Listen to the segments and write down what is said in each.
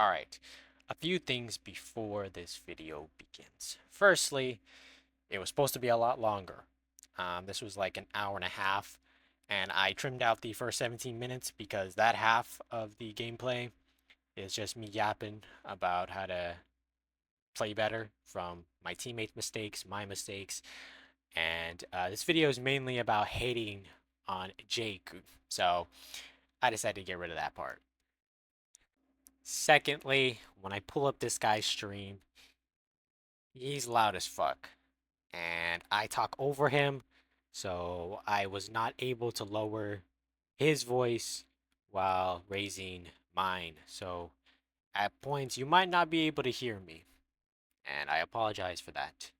Alright, a few things before this video begins. Firstly, it was supposed to be a lot longer. This was like an hour and a half, and I trimmed out the first 17 minutes because that half of the gameplay is just me yapping about how to play better from my teammates' mistakes, my mistakes, and this video is mainly about hating on Jeiichiku, so I decided to get rid of that part. Secondly, when I pull up this guy's stream, he's loud as fuck, and I talk over him, so I was not able to lower his voice while raising mine. So at points, you might not be able to hear me, and I apologize for that.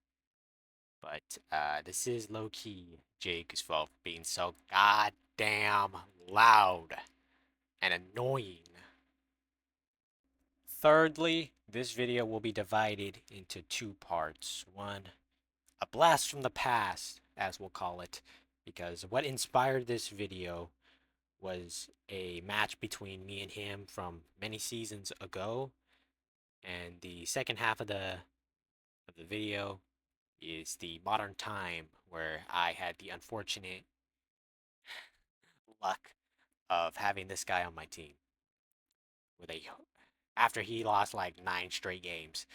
But this is low key Jake's fault for being so goddamn loud and annoying. Thirdly, this video will be divided into two parts. One, a blast from the past, as we'll call it, because what inspired this video was a match between me and him from many seasons ago, and the second half of the video is the modern time where I had the unfortunate luck of having this guy on my team with a after he lost like 9 straight games.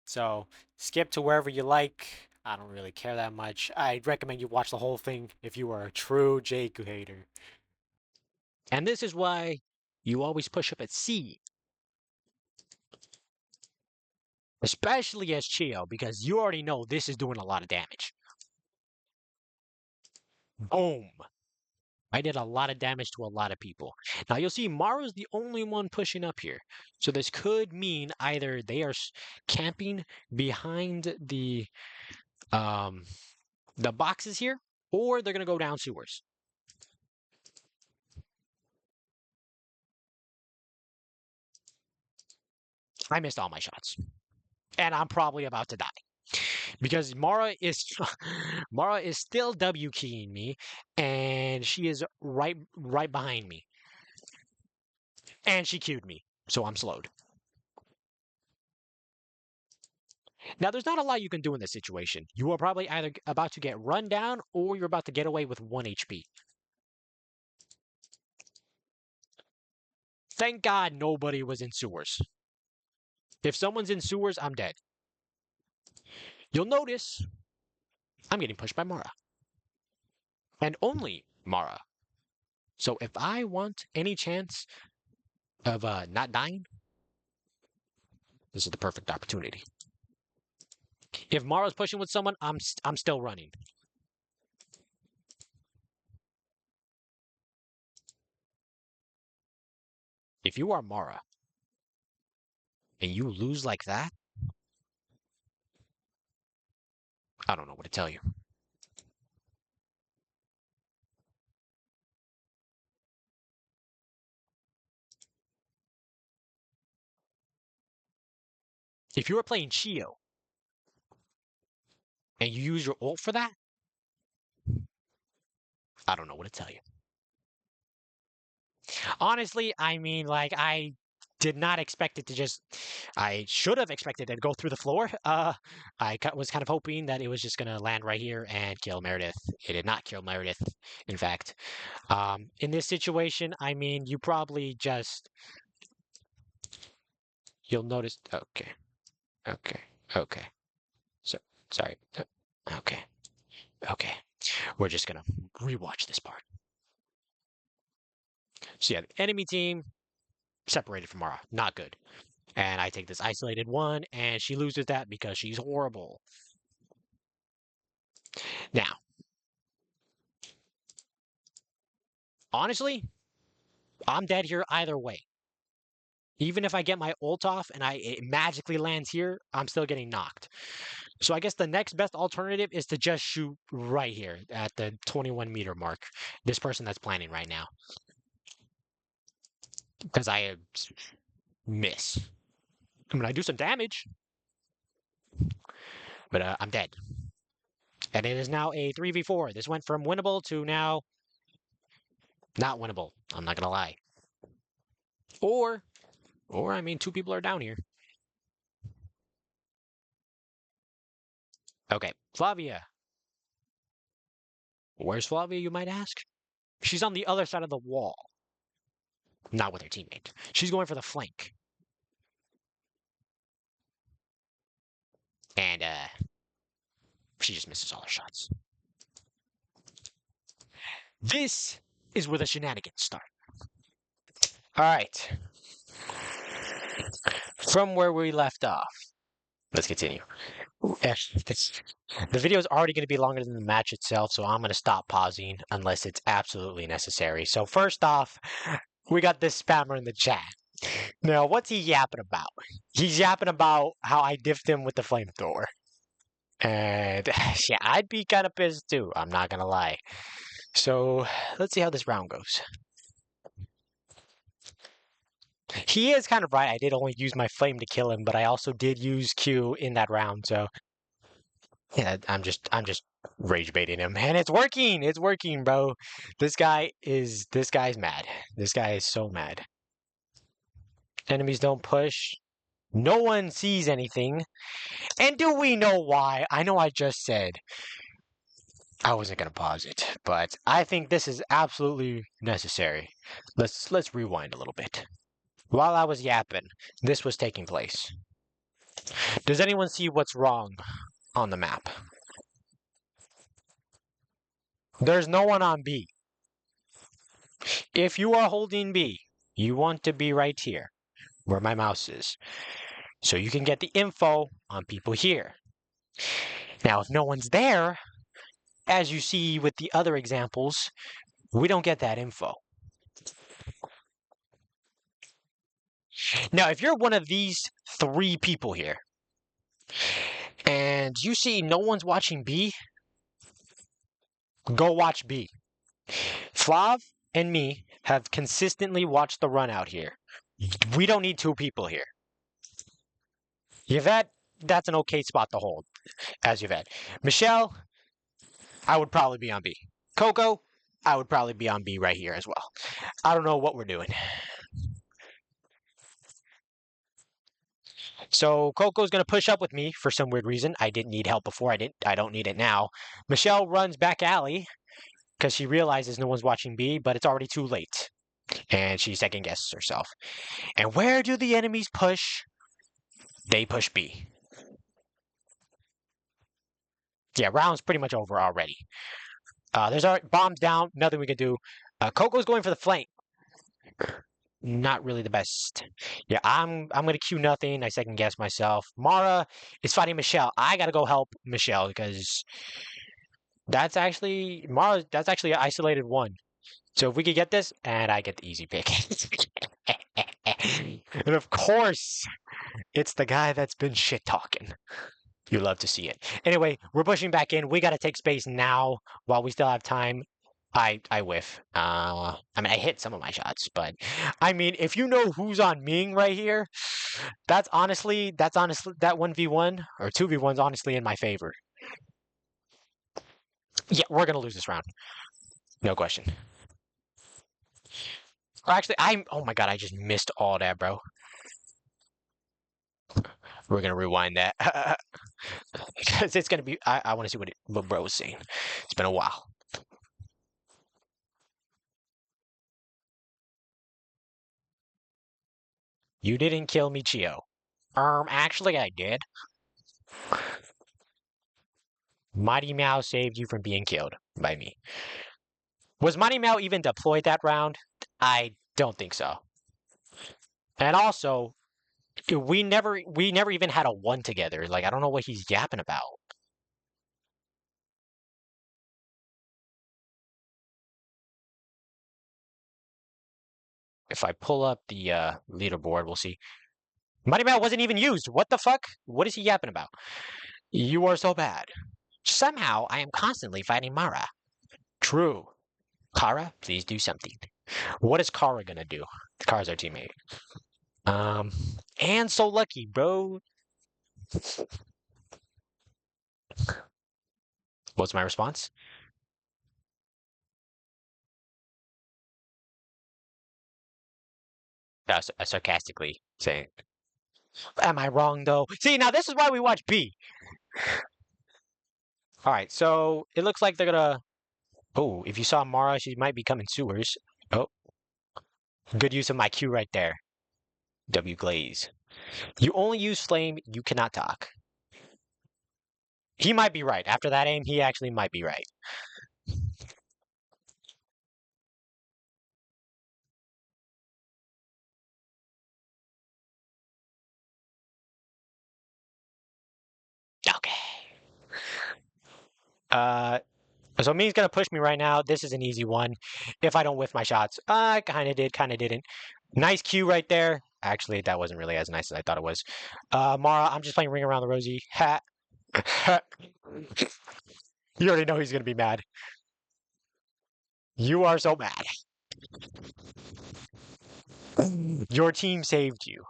So skip to wherever you like. I don't really care that much. I'd recommend you watch the whole thing if you are a true Jeiichiku hater. And this is why you always push up at C, especially as Chio, because you already know this is doing a lot of damage. Boom. I did a lot of damage to a lot of people. Now you'll see Mara's the only one pushing up here. So this could mean either they are camping behind the boxes here, or they're gonna go down sewers. I missed all my shots. And I'm probably about to die. Because Mara is Mara is still W keying me, and she is right behind me. And she queued me, so I'm slowed. Now, there's not a lot you can do in this situation. You are probably either about to get run down or you're about to get away with 1 HP. Thank God nobody was in sewers. If someone's in sewers, I'm dead. You'll notice I'm getting pushed by Mara. And only Mara. So if I want any chance of not dying, this is the perfect opportunity. If Mara's pushing with someone, I'm still running. If you are Mara and you lose like that, I don't know what to tell you. If you are playing Chio and you use your ult for that, I don't know what to tell you. Honestly, I mean, like, I did not expect it to just. I should have expected it to go through the floor. I was kind of hoping that it was just gonna land right here and kill Meredith. It did not kill Meredith, in fact. In this situation, I mean, you probably just. You'll notice. Okay, okay, okay. So, sorry. Okay, okay. We're just gonna rewatch this part. So yeah, the enemy team separated from Mara. Not good. And I take this isolated one, and she loses that because she's horrible. Now, honestly, I'm dead here either way. Even if I get my ult off and it magically lands here, I'm still getting knocked. So I guess the next best alternative is to just shoot right here at the 21-meter mark. This person that's planning right now. Because I miss. I mean, I do some damage, but I'm dead. And it is now a 3v4. This went from winnable to now not winnable. I'm not going to lie. Or Or, I mean, two people are down here. Okay, Flavia. Where's Flavia, you might ask? She's on the other side of the wall. Not with her teammate. She's going for the flank. And, she just misses all her shots. This is where the shenanigans start. All right. From where we left off. Let's continue. The video is already going to be longer than the match itself, so I'm going to stop pausing unless it's absolutely necessary. So first off, we got this spammer in the chat. Now, what's he yapping about? He's yapping about how I diffed him with the flamethrower. And yeah, I'd be kind of pissed too. I'm not going to lie. So let's see how this round goes. He is kind of right. I did only use my flame to kill him, but I also did use Q in that round. So yeah, I'm just rage baiting him, and it's working. It's working, bro. This guy's mad. This guy is so mad. Enemies don't push. No one sees anything. And do we know why? I know I just said I wasn't gonna pause it, but I think this is absolutely necessary. Let's rewind a little bit. While I was yapping, this was taking place. Does anyone see what's wrong on the map? There's no one on B. If you are holding B, you want to be right here, where my mouse is, so you can get the info on people here. Now, if no one's there, as you see with the other examples, we don't get that info. Now, if you're one of these three people here, and you see no one's watching B, go watch B. Flav and me have consistently watched the run out here. We don't need two people here. Yvette, that's an okay spot to hold, as Yvette. Michelle, I would probably be on B. Coco, I would probably be on B right here as well. I don't know what we're doing. So Coco's gonna push up with me for some weird reason. I didn't need help before. I don't need it now. Michelle runs back alley because she realizes no one's watching B, but it's already too late. And she second guesses herself. And where do the enemies push? They push B. Yeah, round's pretty much over already. There's our bombs down, nothing we can do. Coco's going for the flank. Not really the best. Yeah, I'm gonna queue nothing. I second guess myself. Mara is fighting Michelle. I gotta go help Michelle because that's actually Mara. That's actually an isolated one. So if we could get this, and I get the easy pick. And of course, it's the guy that's been shit talking. You love to see it. Anyway, we're pushing back in. We got to take space now while we still have time. I whiff. I mean, I hit some of my shots, but I mean, if you know who's on Ming right here, that's honestly that 1v1 or 2v1's honestly in my favor. Yeah, we're gonna lose this round, no question. Or actually, oh my god, I just missed all that, bro. We're gonna rewind that because it's gonna be. I want to see what bro was saying. It's been a while. You didn't kill me, Chio. Actually, I did. Mighty Meow saved you from being killed by me. Was Mighty Meow even deployed that round? I don't think so. And also, we never even had a one together. Like I don't know what he's yapping about. If I pull up the leaderboard, we'll see. Mighty Meow wasn't even used. What the fuck? What is he yapping about? You are so bad. Somehow, I am constantly fighting Mara. True. Kara, please do something. What is Kara gonna do? Kara's our teammate. And so lucky, bro. What's my response? That's sarcastically saying. Am I wrong though? See, now this is why we watch B. All right, so it looks like they're gonna. Oh, if you saw Mara, she might be coming sewers. Oh, good use of my Q right there. W Glaze. You only use flame. You cannot talk. He might be right. After that aim, he actually might be right. Okay. Uh, so Ming's gonna push me right now. This is an easy one. If I don't whiff my shots, I kind of did, kind of didn't. Nice Q right there. Actually, that wasn't really as nice as I thought it was. Mara, I'm just playing Ring Around the Rosie. Ha. You already know he's gonna be mad. You are so mad. Your team saved you.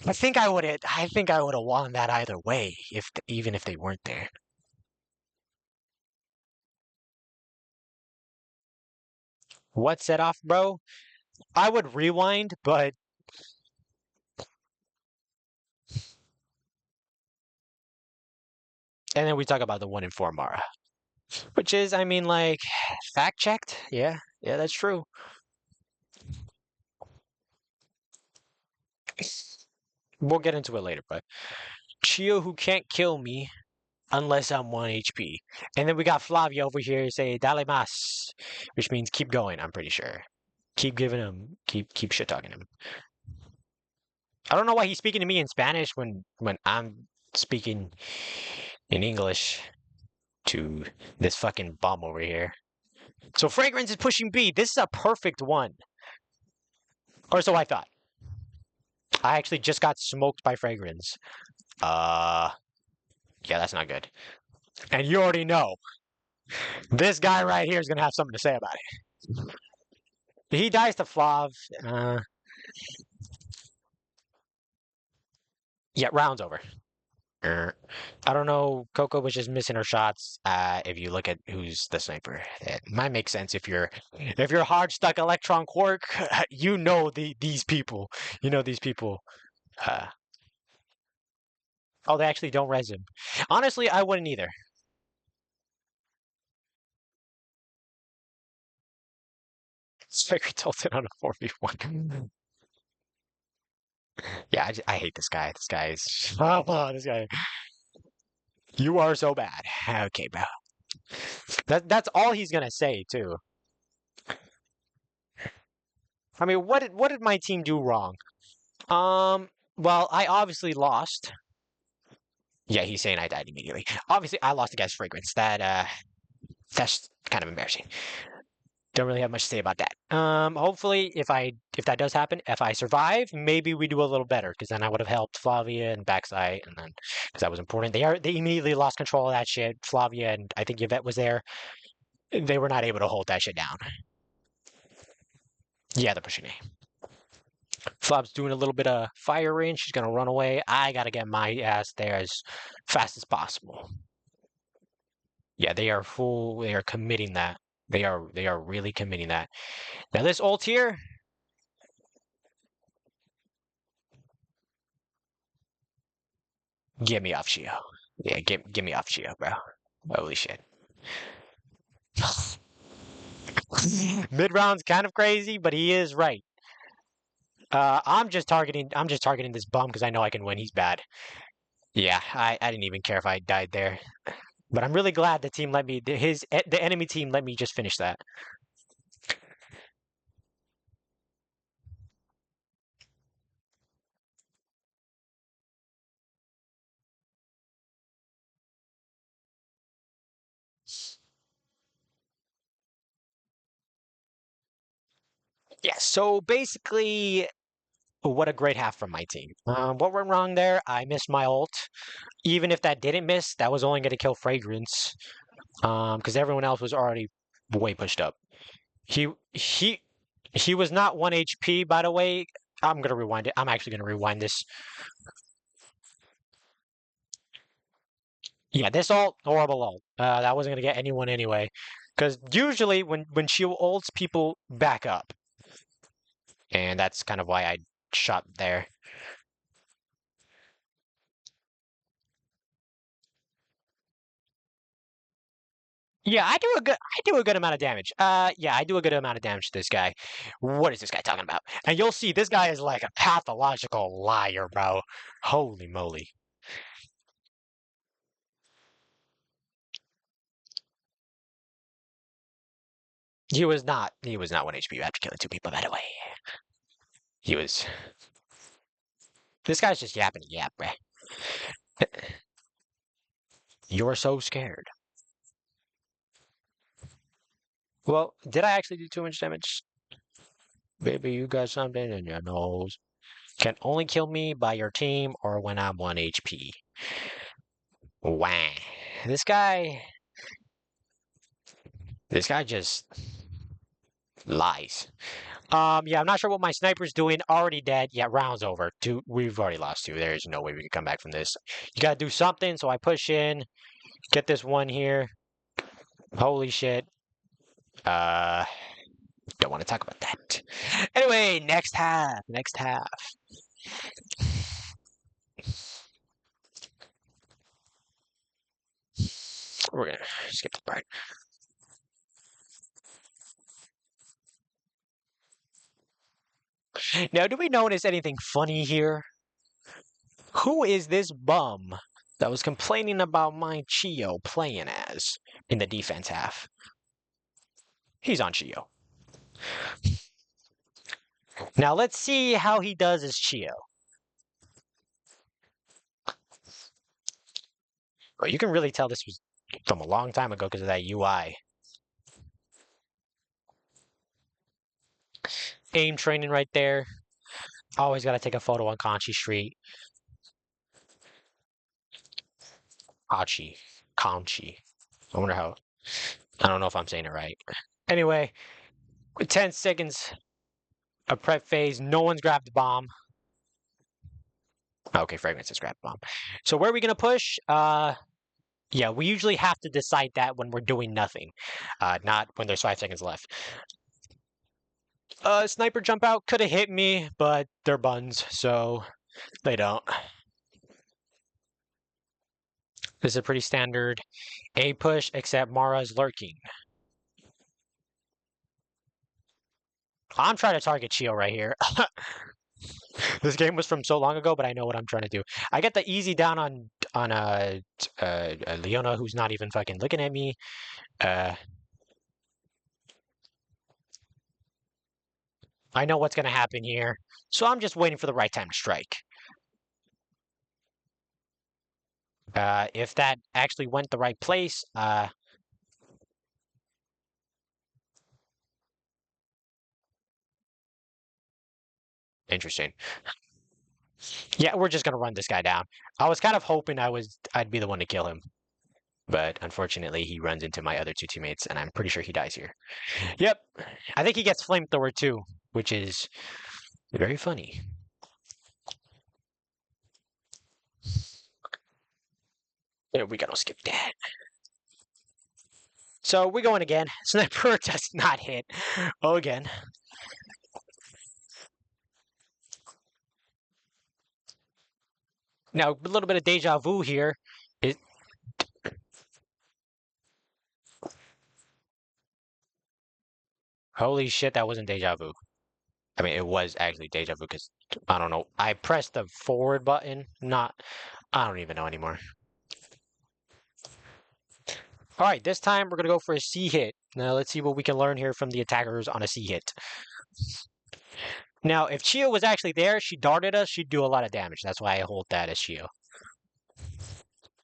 I think I would have. I think I would have won that either way, if even if they weren't there. What set off, bro? I would rewind, but and then we talk about the 1 in 4 Mara, which is, I mean, like fact checked. Yeah, yeah, that's true. We'll get into it later, but Chio who can't kill me unless I'm 1 HP. And then we got Flavia over here say Dale mas, which means keep going, I'm pretty sure. Keep giving him, keep shit talking him. I don't know why he's speaking to me in Spanish when I'm speaking in English to this fucking bum over here. So Fragrance is pushing B. This is a perfect one. Or so I thought. I actually just got smoked by Fragrance. Uh, yeah, that's not good. And you already know this guy right here is gonna have something to say about it. He dies to Flav. Yeah, round's over. I don't know. Coco was just missing her shots. If you look at who's the sniper, it might make sense if you're hard stuck Electron Quark. You know these people. You know these people. Uh, oh, they actually don't res him. Honestly, I wouldn't either. Striker tilted on a 4v1. Yeah, I hate this guy. This guy is. Oh, this guy. You are so bad. Okay, bro. That's all he's gonna say too. I mean, what did my team do wrong? Well, I obviously lost. Yeah, he's saying I died immediately. Obviously, I lost against Fragrance. That's kind of embarrassing. Don't really have much to say about that. Hopefully, if that does happen, if I survive, maybe we do a little better because then I would have helped Flavia and Backside, and then because that was important. They immediately lost control of that shit. Flavia and I think Yvette was there. They were not able to hold that shit down. Yeah, they're pushing A. Flop's doing a little bit of firing. She's gonna run away. I gotta get my ass there as fast as possible. Yeah, they are full. They are committing that. They are really committing that. Now this ult here. Get me off Shio. Yeah, get me off Shio, bro. Holy shit. Mid round's kind of crazy, but he is right. I'm just targeting this bum because I know I can win. He's bad. Yeah, I didn't even care if I died there. But I'm really glad the team let me the enemy team let me just finish that. Yeah, so basically what a great half from my team. What went wrong there? I missed my ult. Even if that didn't miss, that was only going to kill Fragrance. Because everyone else was already way pushed up. He he he was not 1 HP, by the way. I'm gonna rewind it. I'm actually gonna rewind this. Yeah, this ult, horrible ult. That wasn't gonna get anyone anyway. Because usually when she ults, people back up. and that's kind of why I shot there. Yeah, I do a good amount of damage. Yeah, I do a good amount of damage to this guy. What is this guy talking about? And you'll see this guy is like a pathological liar, bro. Holy moly. He was not 1 HP after killing two people, by the way. He was This guy's just yapping yap, bruh. You're so scared. Well, did I actually do too much damage? Baby, you got something in your nose. Can only kill me by your team or when I'm 1 HP. Wah. This guy this guy just lies. Yeah, I'm not sure what my sniper's doing. Already dead. Yeah, round's over. We've already lost two. There's no way we can come back from this. You gotta do something, so I push in, get this one here. Holy shit. Uh don't want to talk about that. Anyway, next half. Next half. We're gonna skip the part. Now, do we notice anything funny here? Who is this bum that was complaining about my Chio playing as in the defense half? He's on Chio. Now let's see how he does as Chio. Well, you can really tell this was from a long time ago because of that UI. Aim training right there. Always got to take a photo on Conchi Street. Conchi. Conchi. I wonder how. I don't know if I'm saying it right. Anyway, with 10 seconds of prep phase, no one's grabbed the bomb. Okay, Fragments has grabbed the bomb. So where are we going to push? Yeah, we usually have to decide that when we're doing nothing, not when there's 5 seconds left. Sniper jump out could have hit me, but they're buns, so they don't. This is a pretty standard A push, except Mara's lurking. I'm trying to target Chio right here. This game was from so long ago, but I know what I'm trying to do. I get the easy down on Leona, who's not even fucking looking at me. I know what's gonna happen here, so I'm just waiting for the right time to strike. If that actually went the right place, interesting. Yeah, we're just gonna run this guy down. I was kind of hoping I'd be the one to kill him, but unfortunately he runs into my other two teammates, and I'm pretty sure he dies here. Yep, I think he gets flamethrower too, which is very funny. Yeah, we gotta skip that. So we're going again. Sniper does not hit. Oh, again. Now a little bit of deja vu here. It, holy shit, that wasn't deja vu. I mean, it was actually deja vu because I don't know. I pressed the forward button, not. I don't even know anymore. All right, this time we're gonna go for a C hit. Now let's see what we can learn here from the attackers on a C hit. Now, if Chio was actually there, she darted us, she'd do a lot of damage. That's why I hold that as Chio.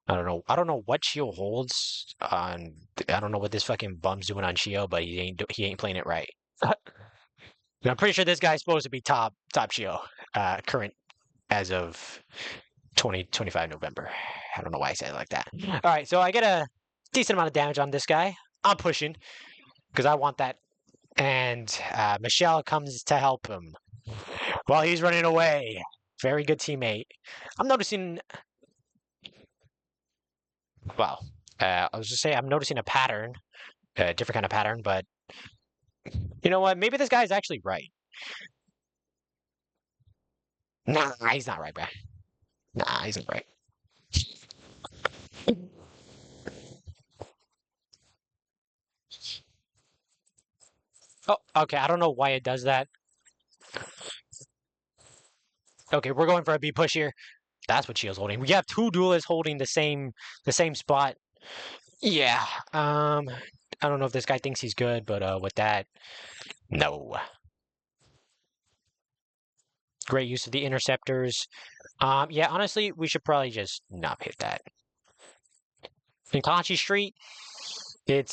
I don't know. I don't know what Chio holds on. I don't know what this fucking bum's doing on Chio, but he ain't playing it right. I'm pretty sure this guy's supposed to be top Chio, current as of 2025 November. I don't know why I said it like that. All right, so I get a decent amount of damage on this guy. I'm pushing because I want that. And Michelle comes to help him while he's running away. Very good teammate. I'm noticing. Well, I was just saying I'm noticing a pattern, a different kind of pattern. But you know what? Maybe this guy's actually right. Nah, he's not right, bro. Nah, he's not right. Oh, okay. I don't know why it does that. Okay, we're going for a B push here. That's what Shield's holding. We have two duelists holding the same spot. Yeah. I don't know if this guy thinks he's good, but with that, no. Great use of the interceptors. Yeah, honestly, we should probably just not hit that. In Kalachi Street, you're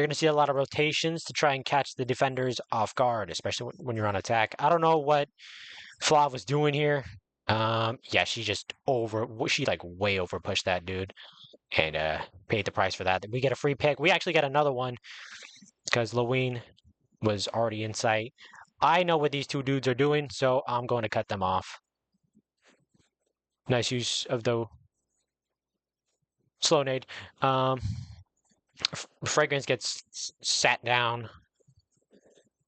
going to see a lot of rotations to try and catch the defenders off guard, especially when you're on attack. I don't know what Flav was doing here. Yeah, she like way over pushed that dude and paid the price for that. We get a free pick. We actually get another one because Lewin was already in sight. I know what these two dudes are doing, so I'm going to cut them off. Nice use of the slow nade. Um, Fragrance gets sat down.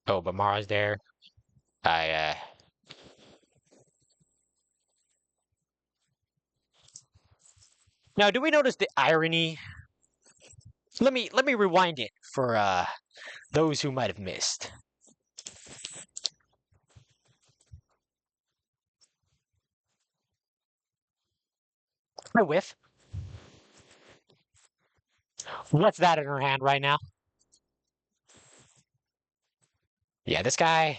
Oh, but Mara's there. I Now, do we notice the irony? Let me rewind it for those who might have missed. I whiff. What's that in her hand right now? Yeah, this guy's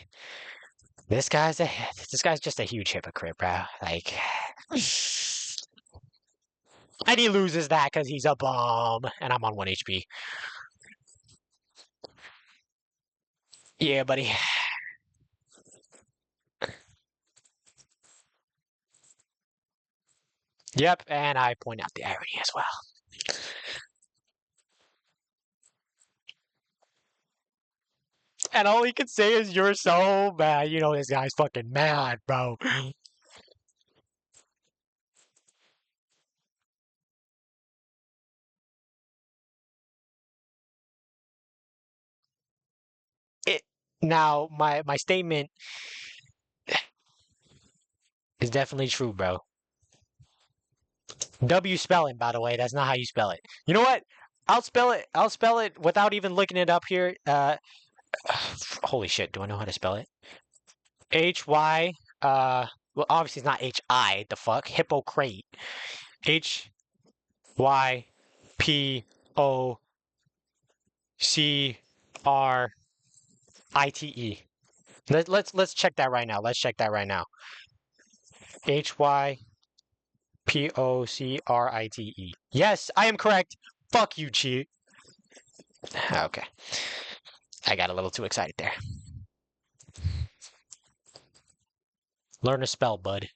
just a huge hypocrite, bro. Like, and he loses that because he's a bum, and I'm on 1 HP. Yeah, buddy. Yep, and I point out the irony as well. And all he can say is, "You're so mad." You know this guy's fucking mad, bro. It Now my statement is definitely true, bro. W spelling, by the way, that's not how you spell it. You know what? I'll spell it. I'll spell it without even looking it up here. Holy shit, do I know how to spell it? Hy. Well, obviously it's not Hi. The fuck, hippocrate. Hypocrite. Let's check that right now. Let's check that right now. Hypocrite. Yes, I am correct. Fuck you, cheat. Okay, I got a little too excited there. Learn to spell, bud.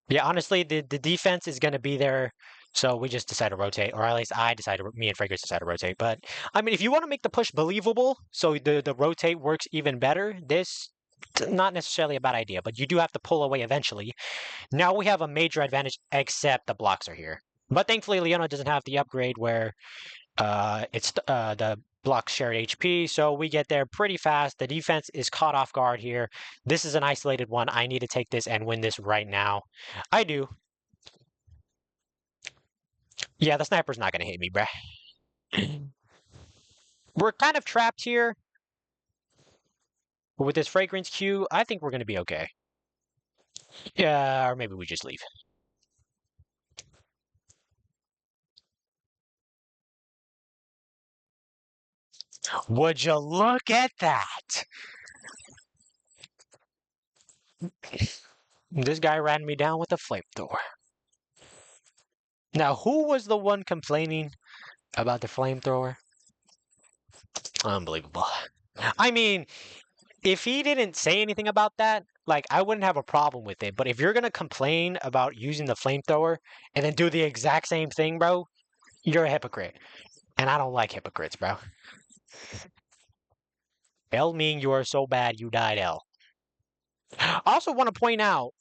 Yeah, honestly, the defense is going to be there, so we just decide to rotate, or at least me and Fragrance decide to rotate. But I mean, if you want to make the push believable, so the rotate works even better, not necessarily a bad idea, but you do have to pull away eventually. Now we have a major advantage, except the blocks are here. But thankfully, Leona doesn't have the upgrade where it's the blocks shared HP, so we get there pretty fast. The defense is caught off guard here. This is an isolated one. I need to take this and win this right now. I do. Yeah, the sniper's not going to hit me, bruh. We're kind of trapped here. But with this fragrance Q, I think we're going to be okay. Yeah, or maybe we just leave. Would you look at that? This guy ran me down with a flamethrower. Now, who was the one complaining about the flamethrower? Unbelievable. I mean, if he didn't say anything about that, like I wouldn't have a problem with it. But if you're gonna complain about using the flamethrower and then do the exact same thing, bro, you're a hypocrite. And I don't like hypocrites, bro. L mean you are so bad you died L. I also want to point out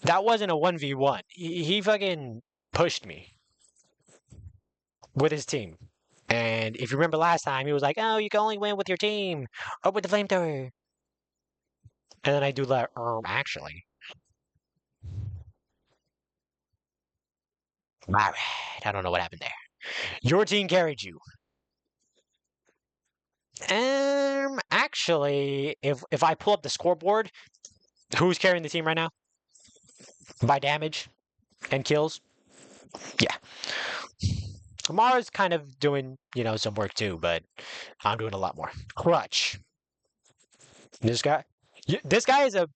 that wasn't a 1v1. He fucking pushed me with his team. And if you remember last time, he was like, "Oh, you can only win with your team or with the flamethrower." And then I do that. Actually, all right. I don't know what happened there. Your team carried you. Actually, if I pull up the scoreboard, who's carrying the team right now by damage and kills? Yeah, Amara's kind of doing some work too, but I'm doing a lot more. Crutch. This guy. This guy is a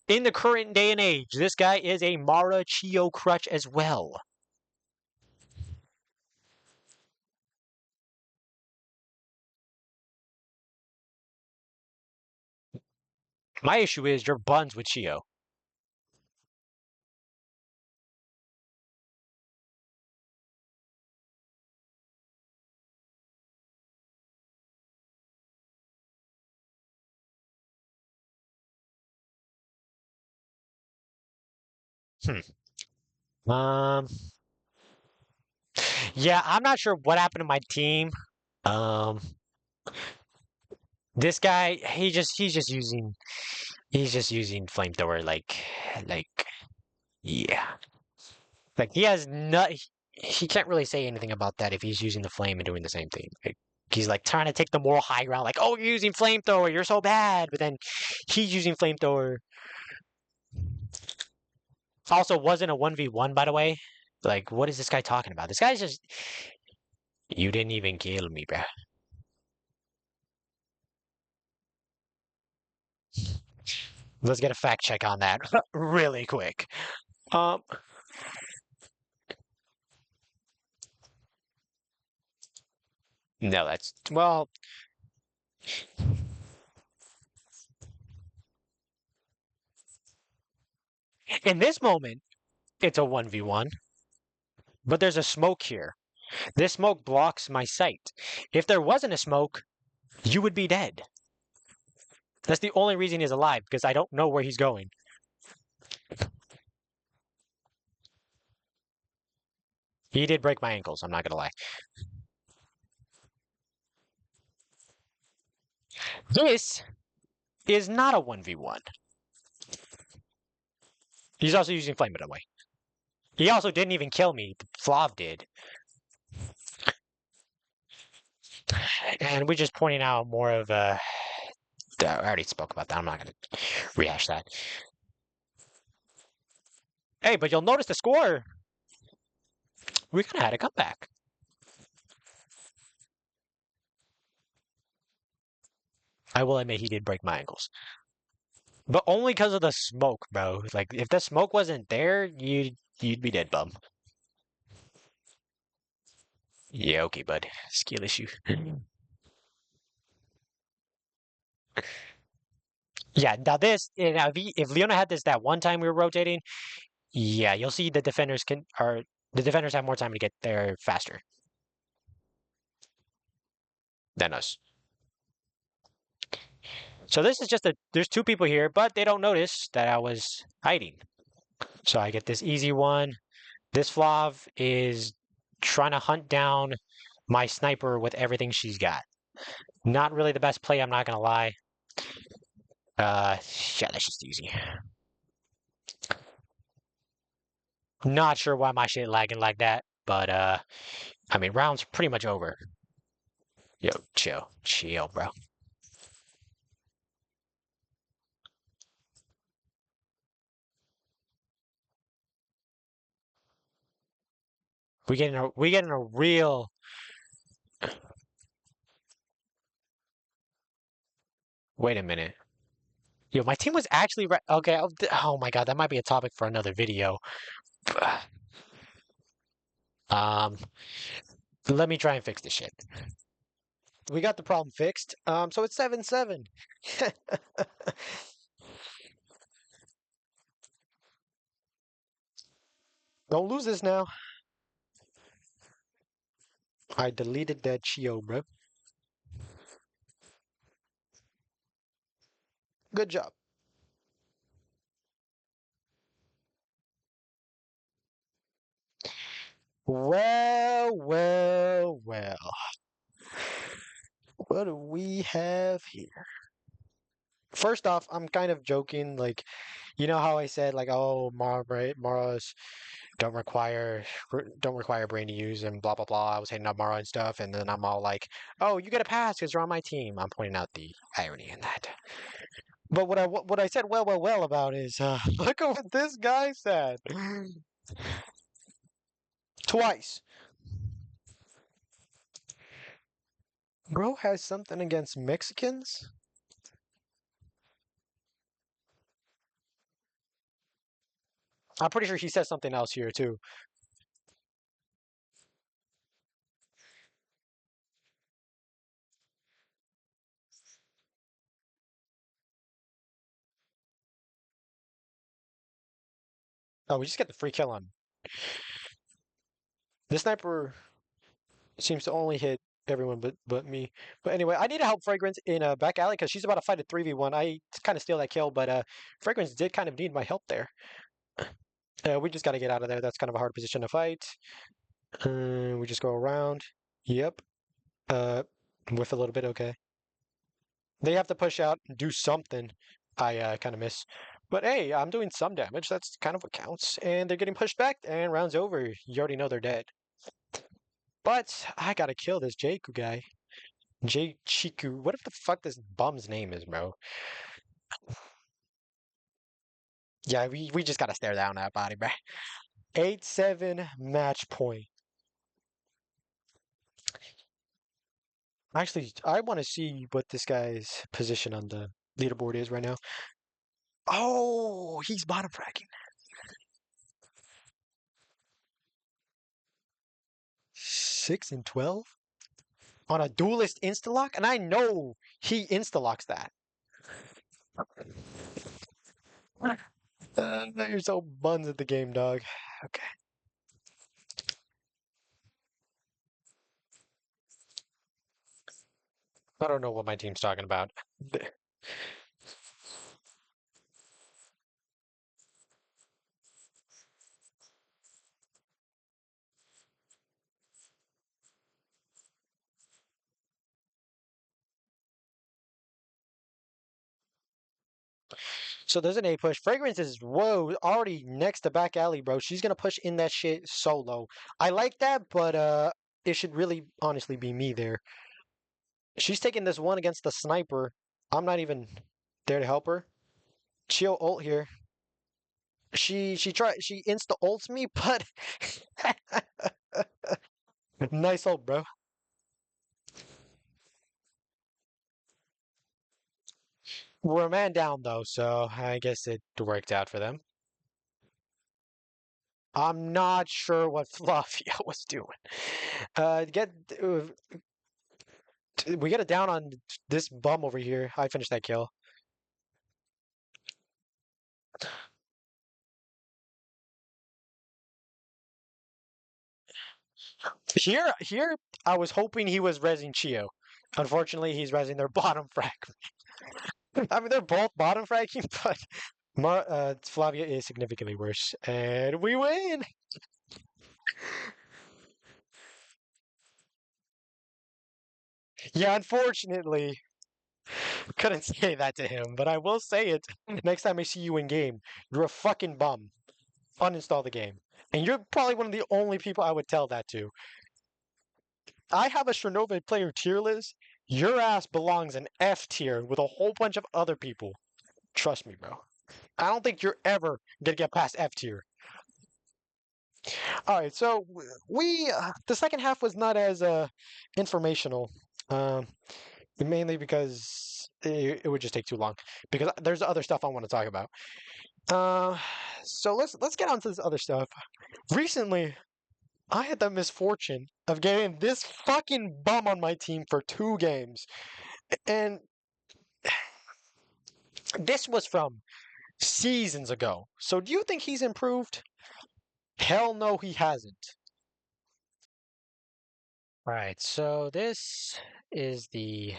in the current day and age. This guy is a Mara Chio crutch as well. My issue is your buns with Chio. Hmm. Yeah, I'm not sure what happened to my team. Um, this guy, he's just using flamethrower like yeah, like he has not. He can't really say anything about that if he's using the flame and doing the same thing. Like, he's like trying to take the moral high ground, like, "Oh, you're using flamethrower, you're so bad," but then he's using flamethrower. Also, wasn't a 1v1, by the way. Like, what is this guy talking about? This guy's just. You didn't even kill me, bruh. Let's get a fact check on that really quick. Um, no, that's well. In this moment, it's a 1v1, but there's a smoke here. This smoke blocks my sight. If there wasn't a smoke, you would be dead. That's the only reason he's alive, because I don't know where he's going. He did break my ankles, I'm not gonna lie. This is not a 1v1. He's also using flame, by the way. He also didn't even kill me. Flav did. And we're just pointing out more of I already spoke about that. I'm not going to rehash that. Hey, but you'll notice the score. We kind of had a comeback. I will admit he did break my ankles. But only because of the smoke, bro. Like, if the smoke wasn't there, you'd be dead, bum. Yeah, okay, bud. Skill issue. Yeah, now this, now if Leona had this that one time we were rotating, yeah, you'll see the defenders have more time to get there faster than us. So this is just there's two people here, but they don't notice that I was hiding. So I get this easy one. This Flav is trying to hunt down my sniper with everything she's got. Not really the best play, I'm not gonna lie. Yeah, that's just easy. Not sure why my shit lagging like that, but I mean, round's pretty much over. Yo, chill, bro. We getting a real. Wait a minute. Yo, my team was actually okay. Oh my god, that might be a topic for another video. Um, let me try and fix this shit. We got the problem fixed. So it's 7-7. Don't lose this now. I deleted that Chio, bro. Good job. Well. What do we have here? First off, I'm kind of joking. Like, you know how I said, like, oh, Mara's don't require brain to use and blah blah blah. I was hating on Mara and stuff, and then I'm all like, oh, you get a pass because you're on my team. I'm pointing out the irony in that. But what I said well about is look at what this guy said twice. Bro has something against Mexicans. I'm pretty sure he says something else here too. Oh, we just get the free kill on this sniper. Seems to only hit everyone but me. But anyway, I need to help Fragrance in a back alley because she's about to fight a 3v1. I kind of steal that kill, but Fragrance did kind of need my help there. We just got to get out of there. That's kind of a hard position to fight. We just go around. Yep. Uh, with a little bit, okay. They have to push out and do something. I kind of miss. But hey, I'm doing some damage. That's kind of what counts. And they're getting pushed back, and round's over. You already know they're dead. But I gotta kill this Jeiichiku guy. Jeiichiku. What if the fuck this bum's name is, bro? Yeah, we just gotta stare down that body, bro. 8-7 match point. Actually, I want to see what this guy's position on the leaderboard is right now. Oh, he's bottom fracking. 6-12 on a duelist insta-lock, and I know he insta-locks that. You're so buns at the game, dog. Okay. I don't know what my team's talking about. So there's an A push. Fragrance is whoa already next to back alley, bro. She's gonna push in that shit solo. I like that, but it should really honestly be me there. She's taking this one against the sniper. I'm not even there to help her. She'll ult here. She insta ults me, but nice ult, bro. We're a man down though, so I guess it worked out for them. I'm not sure what Fluffy was doing. Get we get it down on this bum over here. I finished that kill. Here, I was hoping he was rezzing Chio. Unfortunately, he's rezzing their bottom frag. I mean, they're both bottom fragging, but Flavia is significantly worse, and we win. Yeah, unfortunately, couldn't say that to him, but I will say it next time I see you in game. You're a fucking bum. Uninstall the game, and you're probably one of the only people I would tell that to. I have a Chernobyl player tier list. Your ass belongs in F tier with a whole bunch of other people. Trust me, bro. I don't think you're ever gonna get past F tier. All right, so we the second half was not as informational, um, mainly because it would just take too long. Because there's other stuff I want to talk about. Uh, so let's get on to this other stuff. Recently, I had the misfortune of getting this fucking bum on my team for 2 games, and this was from seasons ago. So do you think he's improved? Hell no, he hasn't. All right, so is the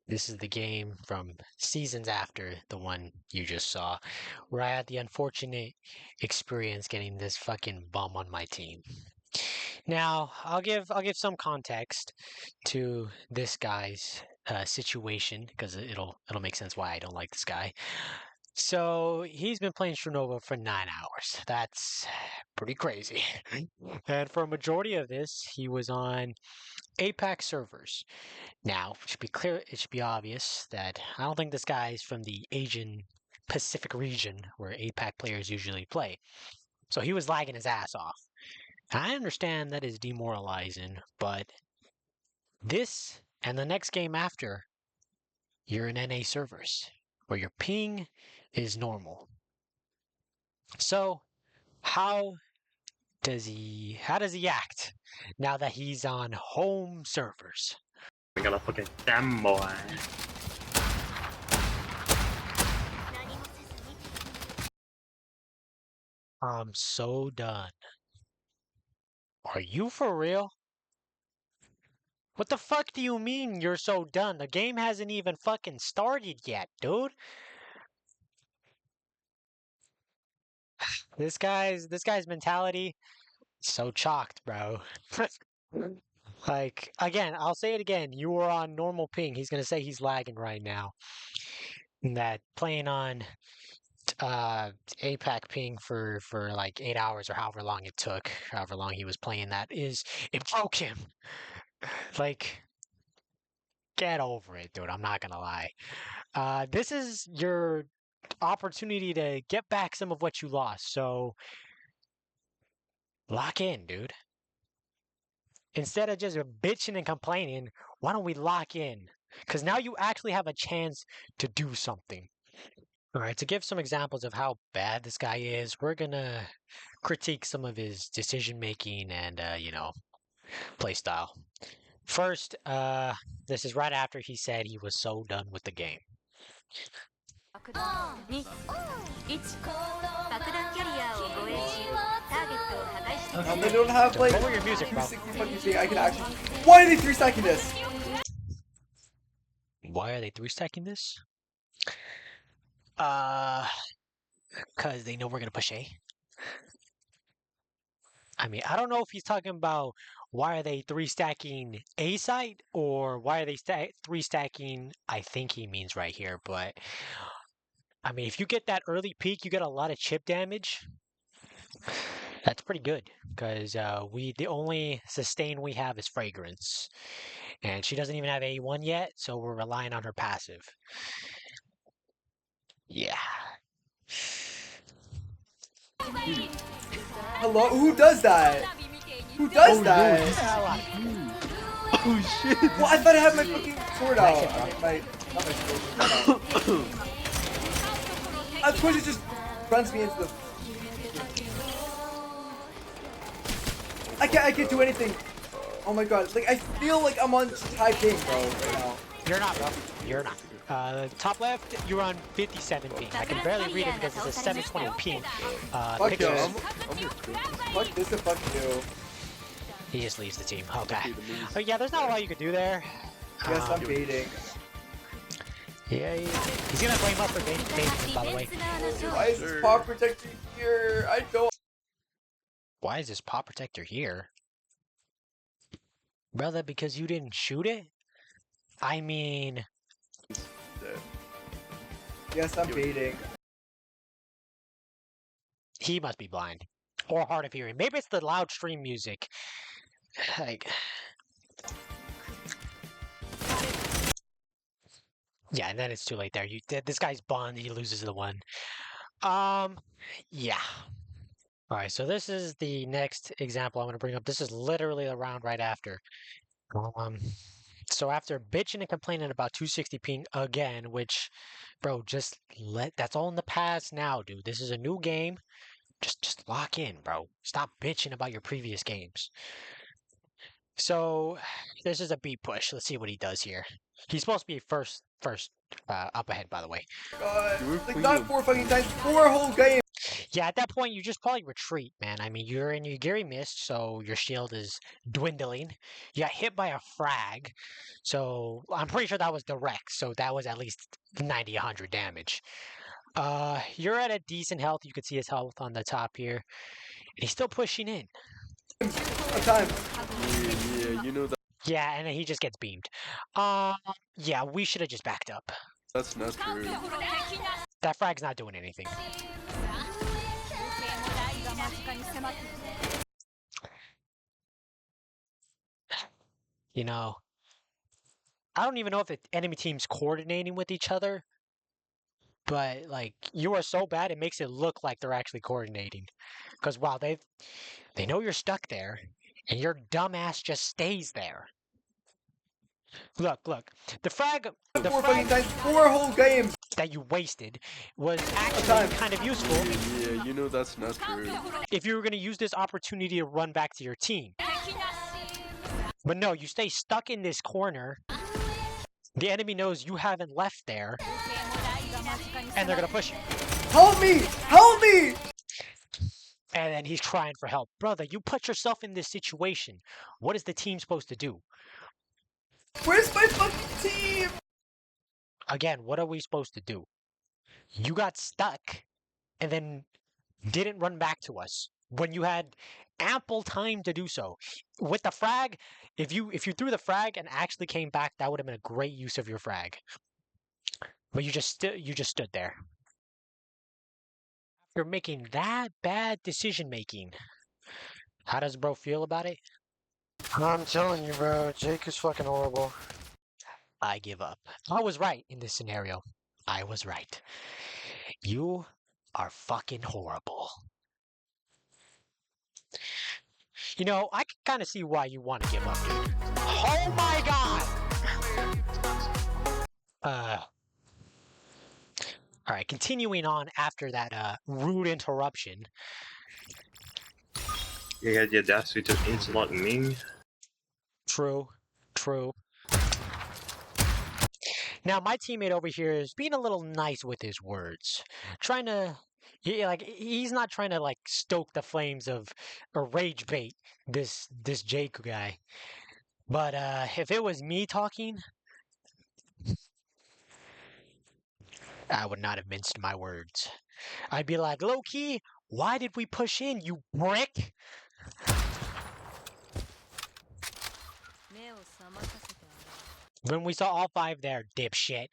this is the game from seasons after the one you just saw, where I had the unfortunate experience getting this fucking bum on my team. Now, I'll give some context to this guy's situation because it'll make sense why I don't like this guy. So he's been playing Shunova for 9 hours. That's pretty crazy. And for a majority of this, he was on APAC servers. Now, it should be clear, it should be obvious that I don't think this guy is from the Asian Pacific region where APAC players usually play. So he was lagging his ass off. I understand that is demoralizing, but this and the next game after, you're in NA servers where your ping is normal. So how does he act now that he's on home servers? We got a fucking damn boy. I'm so done. Are you for real? What the fuck do you mean you're so done? The game hasn't even fucking started yet, dude. This guy's mentality so chalked, bro. Like again, I'll say it again. You were on normal ping. He's gonna say he's lagging right now. And that playing on APAC ping for like 8 hours or however long it took, however long he was playing that is it broke him. Like get over it, dude. I'm not gonna lie. This is your opportunity to get back some of what you lost. So lock in, dude. Instead of just bitching and complaining, why don't we lock in? Because now you actually have a chance to do something. All right, to give some examples of how bad this guy is, we're gonna critique some of his decision making and play style. First, this is right after he said he was so done with the game. They don't have like Lower your music, bro. 260 fucking feet. I can actually. Why are they 3-stacking this? Why are they three-stacking this? Because they know we're gonna push A. I mean, I don't know if he's talking about why are they three-stacking A site or why are they three-stacking. I think he means right here, but I mean, if you get that early peak, you get a lot of chip damage. That's pretty good because the only sustain we have is fragrance, and she doesn't even have A1 yet, so we're relying on her passive. Yeah. Hello? Who does that? Who does that? Oh shit! Well, I thought I had my fucking sword out. Nice hit, bro. Not my sword. Of course, it just runs me into the. I can't do anything. Oh my god! Like I feel like I'm on high ping, bro, right now. You're not, bro. You're not. Top left, you're on 57 ping. I can barely read it because it's a 720 ping. Fuck Pictures. him. Fuck this and fuck you. He just leaves the team. Okay. Oh yeah, there's not a lot you could do there. Yes, I'm baiting. Yeah, he's gonna blame us for baiting, by the way. Why is this pop protector here? I don't. Why is this pop protector here? Brother, because you didn't shoot it? I mean... Yes, I'm baiting. He must be blind. Or hard of hearing. Maybe it's the loud stream music. Like... Yeah, and then it's too late there. This guy's bond, he loses the one. Yeah. Alright, so this is the next example I'm going to bring up. This is literally the round right after. So after bitching and complaining about 260 ping again, which, bro, that's all in the past now, dude. This is a new game. Just lock in, bro. Stop bitching about your previous games. So this is a B push. Let's see what he does here. He's supposed to be first up ahead, by the way. God, like not 4 fucking times, 4 whole games. Yeah, at that point, you just probably retreat, man. I mean, you're in your Gary Mist, so your shield is dwindling. You got hit by a frag, so I'm pretty sure that was direct, so that was at least 90, 100 damage. You're at a decent health. You can see his health on the top here. And he's still pushing in. a time. Yeah, you know Yeah, and then he just gets beamed. Yeah, we should have just backed up. that's not true. That frag's not doing anything. You know, I don't even know if the enemy team's coordinating with each other, but like you are so bad, it makes it look like they're actually coordinating. Because wow, they know you're stuck there, and your dumbass just stays there. Look, the frag, the Four frag fucking times, 4 whole games. that you wasted was actually time. kind of useful Yeah, you know that's not true. if you were going to use this opportunity to run back to your team. But no, you stay stuck in this corner. The enemy knows you haven't left there, and they're going to push you. Help me! Help me! And then he's crying for help. Brother, you put yourself in this situation. What is the team supposed to do? Where's my fucking team? Again, what are we supposed to do? You got stuck and then didn't run back to us when you had ample time to do so. With the frag, if you threw the frag and actually came back, that would have been a great use of your frag. But you just stood there. After making that bad decision making, how does bro feel about it? I'm telling you, bro, Jake is fucking horrible. I give up. I was right in this scenario. I was right. You are fucking horrible. You know, I can kind of see why you want to give up, dude. Oh my god! Alright, continuing on after that rude interruption. You had the audacity to insult me. True. Now, my teammate over here is being a little nice with his words. Trying to... he's not trying to, like, stoke the flames of... or rage bait this Jeiichiku guy. But, if it was me talking... I would not have minced my words. I'd be like, low-key, why did we push in, you brick? When we saw all 5 there, dipshit.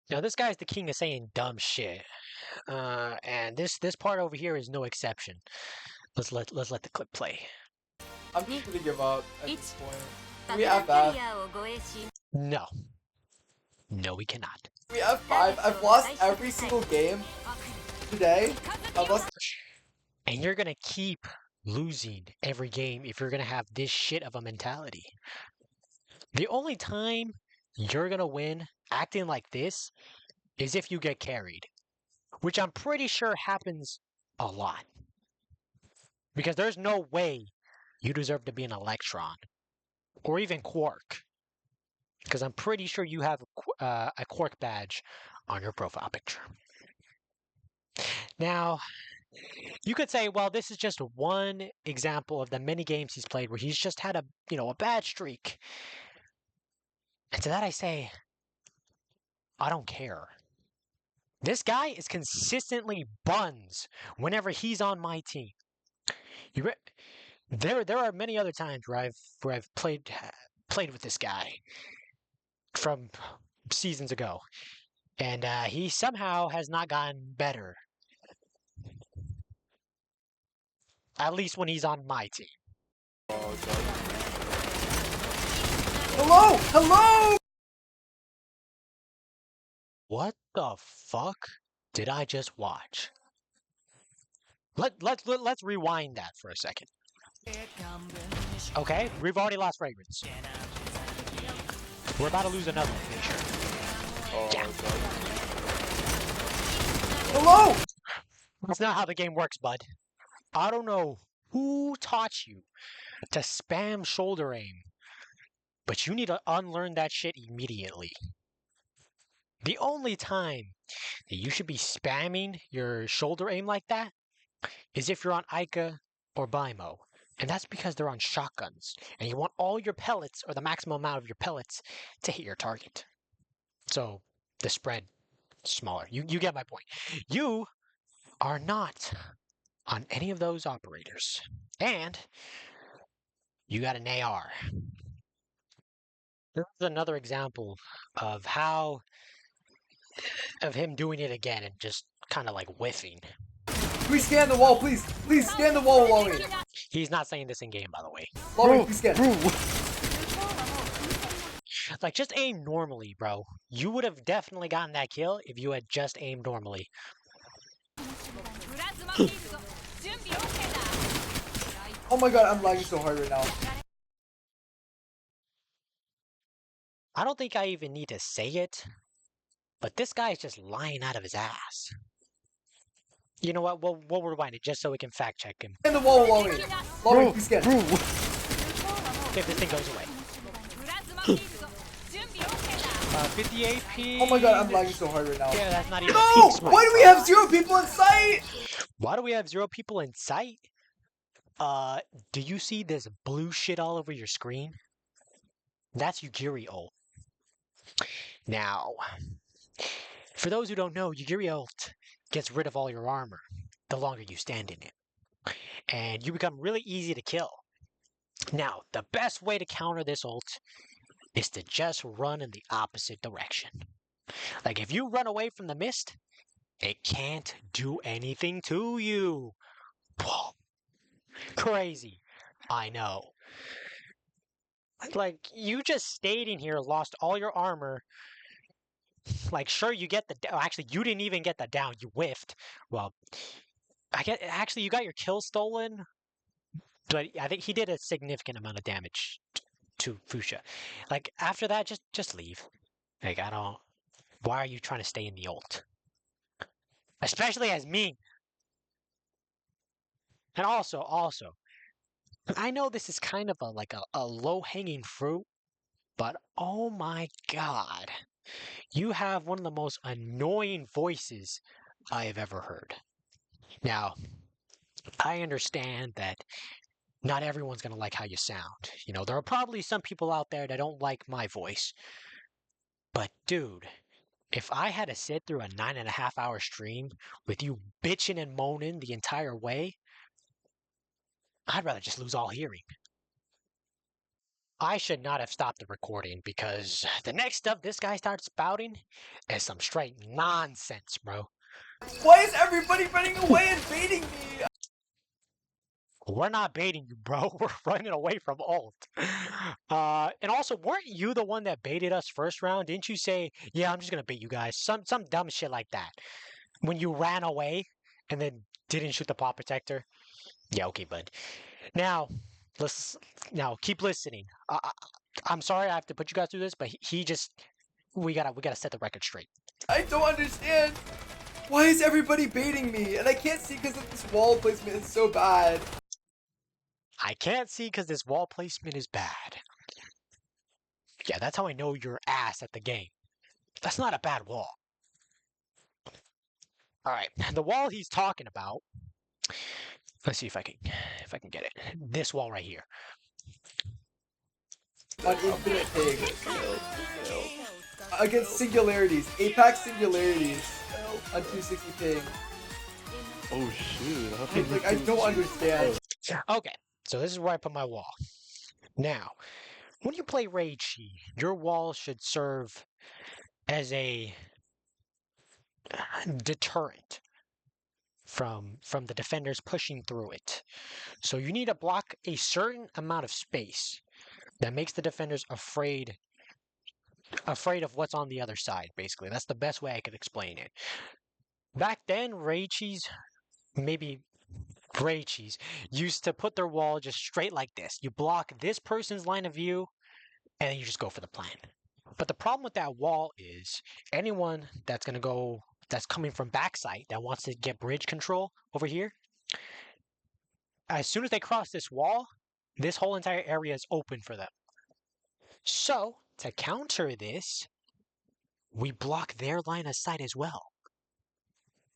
Now this guy's the king of saying dumb shit, and this part over here is no exception. Let's let the clip play. I'm just gonna give up at this point. We have that. No, we cannot. We have 5. I've lost every single game today. I've lost. And you're gonna keep losing every game if you're gonna have this shit of a mentality. The only time you're gonna win acting like this is if you get carried, which I'm pretty sure happens a lot. Because there's no way you deserve to be an Electron or even Quark. Because I'm pretty sure you have a Quark badge on your profile picture. Now, you could say, well, this is just one example of the many games he's played where he's just had a bad streak. And to that I say, I don't care. This guy is consistently buns whenever he's on my team. There are many other times where I've played with this guy from seasons ago, and he somehow has not gotten better. At least when he's on my team. Hello! Hello! What the fuck did I just watch? Let's rewind that for a second. Okay, we've already lost fragrance. We're about to lose another one, make sure. Yeah. Hello! That's not how the game works, bud. I don't know who taught you to spam shoulder aim, but you need to unlearn that shit immediately. The only time that you should be spamming your shoulder aim like that is if you're on Ica or Bimo. And that's because they're on shotguns, and you want all your pellets, or the maximum amount of your pellets, to hit your target. So, the spread smaller. You get my point. You are not on any of those operators. And you got an AR. This is another example of of him doing it again and just kind of like whiffing. Please scan the wall, please. Please scan the wall, Lowy. He's not saying this in game, by the way. Lowy, please scan. Like, just aim normally, bro. You would have definitely gotten that kill if you had just aimed normally. Oh my god, I'm lagging so hard right now. I don't think I even need to say it, but this guy is just lying out of his ass. You know what? We'll rewind it just so we can fact check him. Scan the wall, Lowy. Lowy, please scan. If this thing goes away. 50 AP. Oh my god, I'm lagging so hard right now. Yeah, that's not even a No! peak smite, Why do we bro. have 0 people in sight? Why do we have 0 people in sight? Do you see this blue shit all over your screen? That's Yugiri ult. Now, for those who don't know, Yugiri ult gets rid of all your armor the longer you stand in it. And you become really easy to kill. Now, the best way to counter this ult is to just run in the opposite direction. Like, if you run away from the mist, it can't do anything to you. Whoa. Crazy. I know. Like, you just stayed in here, lost all your armor. Like, sure, you get the... Actually, you didn't even get the down. You whiffed. Well, actually, you got your kill stolen. But I think he did a significant amount of damage to Fuchsia. Like, after that, just leave. Like, I don't... Why are you trying to stay in the ult? Especially as me. And also, I know this is kind of a low-hanging fruit, but oh my god. You have one of the most annoying voices I have ever heard. Now, I understand that not everyone's going to like how you sound. You know, there are probably some people out there that don't like my voice. But dude, if I had to sit through a 9.5-hour stream with you bitching and moaning the entire way, I'd rather just lose all hearing. I should not have stopped the recording because the next stuff this guy starts spouting is some straight nonsense, bro. Why is everybody running away and baiting me? We're not baiting you, bro. We're running away from ult. And also, weren't you the one that baited us first round? Didn't you say, yeah, I'm just gonna bait you guys? Some dumb shit like that. When you ran away and then didn't shoot the pop protector? Yeah, okay, bud. Now, keep listening. I'm sorry I have to put you guys through this, but he just... We gotta set the record straight. I don't understand. Why is everybody baiting me? And I can't see because of this wall placement is so bad. I can't see because this wall placement is bad. Yeah, that's how I know you're ass at the game. That's not a bad wall. Alright, the wall he's talking about... Let's see if I can get it. This wall right here. On infinite ping. Against singularities. Apex singularities. On 260 ping. Oh shit. Like, I don't understand. Okay, so this is where I put my wall. Now, when you play Jeiichiku, your wall should serve as a deterrent from the defenders pushing through it. So you need to block a certain amount of space that makes the defenders afraid of what's on the other side, basically. That's the best way I could explain it. Back then, maybe Jeiichiku used to put their wall just straight like this. You block this person's line of view, and then you just go for the plan. But the problem with that wall is anyone that's coming from backside that wants to get bridge control over here, as soon as they cross this wall, this whole entire area is open for them. So, to counter this, we block their line of sight as well.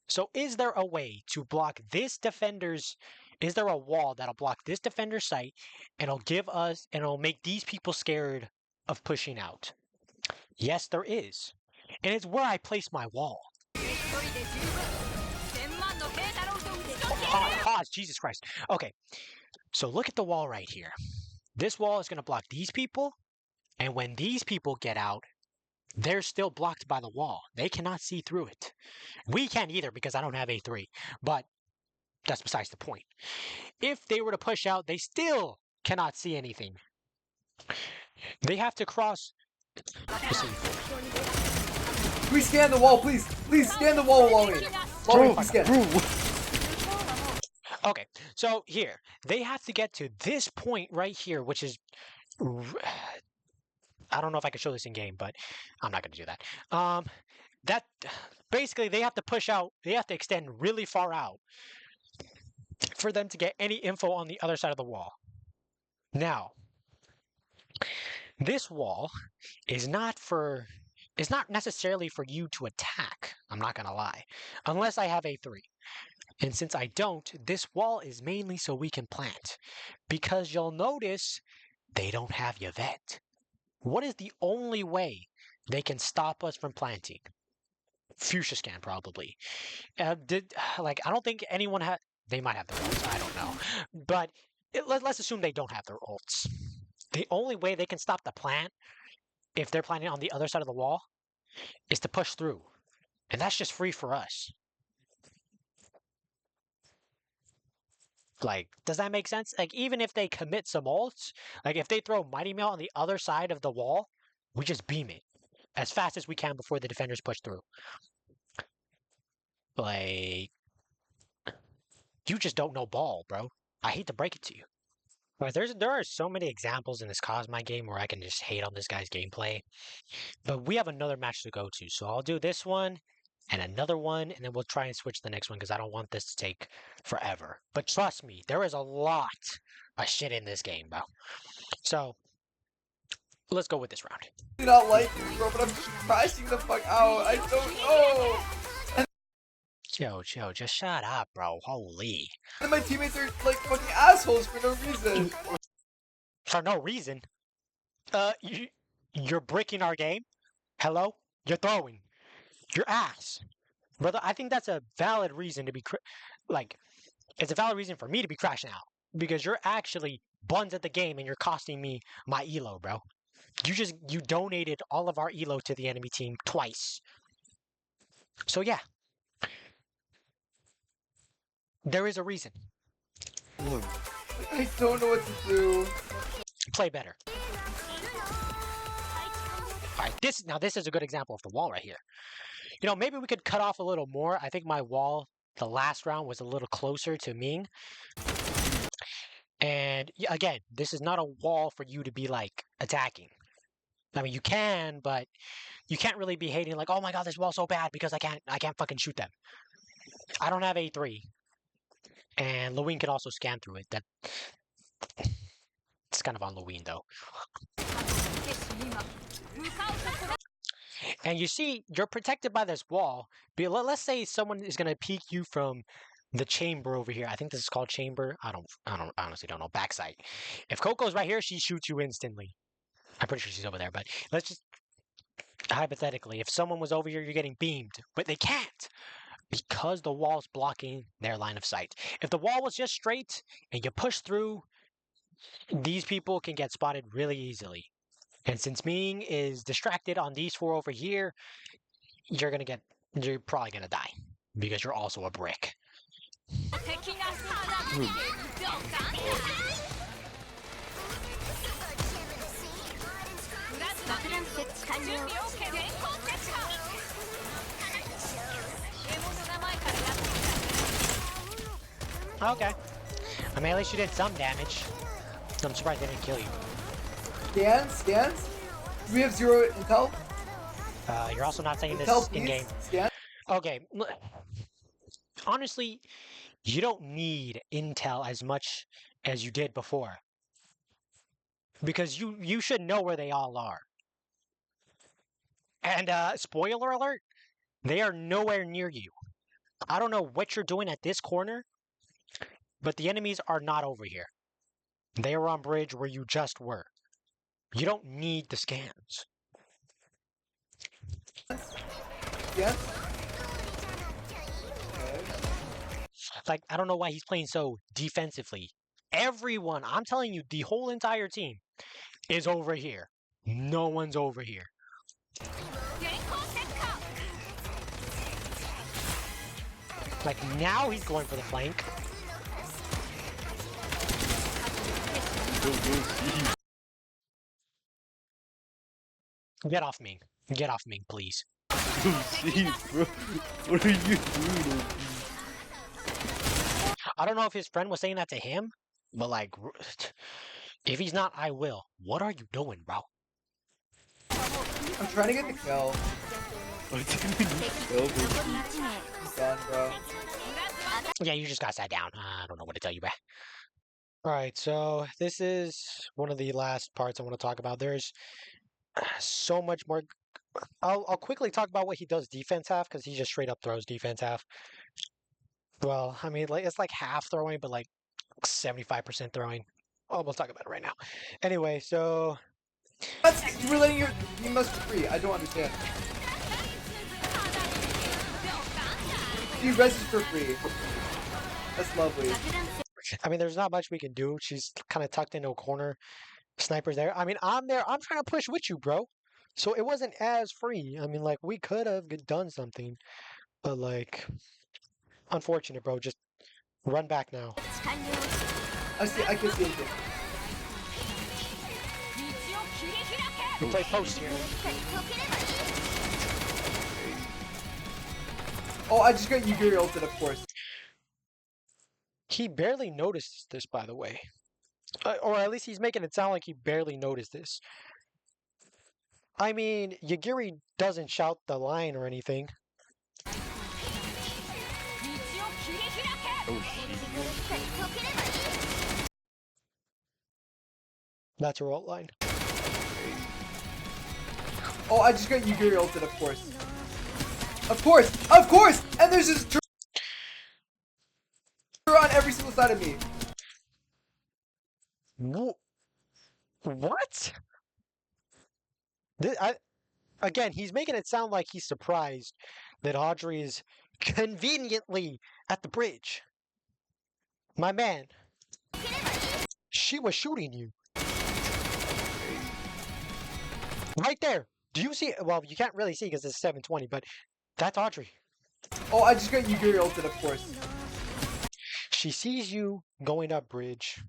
So is there a way to block this defender's... Is there a wall that'll block this defender's sight and it'll make these people scared of pushing out? Yes, there is. And it's where I place my wall. Pause, Jesus Christ. Okay, so look at the wall right here. This wall is going to block these people, and when these people get out, they're still blocked by the wall. They cannot see through it. We can't either because I don't have A3, but that's besides the point. If they were to push out, they still cannot see anything. They have to cross. Please scan the wall, please. Please scan the wall, Lomi. Lomi, please scan. Okay, so here, they have to get to this point right here, which is... I don't know if I can show this in game, but I'm not going to do that. That basically they have to push out, they have to extend really far out for them to get any info on the other side of the wall. Now, this wall is not necessarily for you to attack, I'm not going to lie, unless I have A3. And since I don't, this wall is mainly so we can plant. Because you'll notice they don't have Yvette. What is the only way they can stop us from planting? Fuchsia scan, probably. I don't think anyone had... They might have their ults, I don't know. But let's assume they don't have their ults. The only way they can stop the plant, if they're planting on the other side of the wall, is to push through. And that's just free for us. Like, does that make sense? Like, even if they commit some ults, like if they throw Mighty Mail on the other side of the wall, we just beam it as fast as we can before the defenders push through. Like, you just don't know ball, bro. I hate to break it to you. But there are so many examples in this Cosmi game where I can just hate on this guy's gameplay. But we have another match to go to, so I'll do this one and another one, and then we'll try and switch to the next one because I don't want this to take forever. But trust me, there is a lot of shit in this game, bro. So, let's go with this round. I do not like it, bro, but I'm just crashing the fuck out. I don't know. Joe, just shut up, bro. Holy. And my teammates are like fucking assholes for no reason. For no reason? You're breaking our game? Hello? You're throwing. Your ass. Brother, I think that's a valid reason to be, it's a valid reason for me to be crashing out. Because you're actually buns at the game and you're costing me my elo, bro. You donated all of our elo to the enemy team twice. So yeah. There is a reason. I don't know what to do. Play better. Alright, this is a good example of the wall right here. You know, maybe we could cut off a little more. I think my wall, the last round, was a little closer to Ming. And again, this is not a wall for you to be like attacking. I mean, you can, but you can't really be hating like, oh my god, this wall's so bad because I can't fucking shoot them. I don't have A3. And Lewin can also scan through it. It's kind of on Lewin though. And you see, you're protected by this wall. But let's say someone is gonna peek you from the chamber over here. I think this is called chamber. I honestly don't know. Backside. If Coco's right here, she shoots you instantly. I'm pretty sure she's over there, but let's just hypothetically, if someone was over here, you're getting beamed, but they can't because the wall's blocking their line of sight. If the wall was just straight and you push through, these people can get spotted really easily. And since Ming is distracted on these four over here, you're probably gonna die because you're also a brick. Okay. I mean, at least you did some damage. I'm surprised they didn't kill you. Scans? Do we have 0 intel? You're also not saying Intel, this please? in-game. Scan? Okay. Honestly, you don't need intel as much as you did before. Because you should know where they all are. And spoiler alert, they are nowhere near you. I don't know what you're doing at this corner, but the enemies are not over here. They are on bridge where you just were. You don't need the scans. Yes? Like, I don't know why he's playing so defensively. Everyone, I'm telling you, the whole entire team is over here. No one's over here. Like, now he's going for the flank. Go, see. Get off me. Get off me, please. Go see, bro. What are you doing? I don't know if his friend was saying that to him, but like, if he's not, I will. What are you doing, bro? I'm trying to get the kill. I didn't even tell me. I'm done, bro. Yeah, you just got sat down. I don't know what to tell you, bro. All right, so this is one of the last parts I want to talk about. There's so much more. I'll quickly talk about what he does defense half because he just straight up throws defense half. Well, I mean, like it's like half throwing, but like 75% throwing. Oh, we'll talk about it right now. Anyway, so You were letting your must be free. I don't understand. He rests for free. That's lovely. I mean, there's not much we can do. She's kind of tucked into a corner. Sniper's there. I mean, I'm there. I'm trying to push with you, bro. So it wasn't as free. I mean, like we could have done something, but like, unfortunate, bro. Just run back now. I see. I can see anything. We play post here. Oh, I just got Yugiri ulted, of course. He barely noticed this, by the way. Or at least he's making it sound like he barely noticed this. I mean, Yagiri doesn't shout the line or anything. Oh shit. That's her ult line. Oh, I just got Yugiri ulted, of course. Of course! Of course! And there's this on every single side of me. What? Again, he's making it sound like he's surprised that Audrey is conveniently at the bridge. My man, she was shooting you. Right there. Do you see? Well, you can't really see because it's 720, but that's Audrey. Oh, I just got Yugiri ulted, of course. She sees you going up bridge.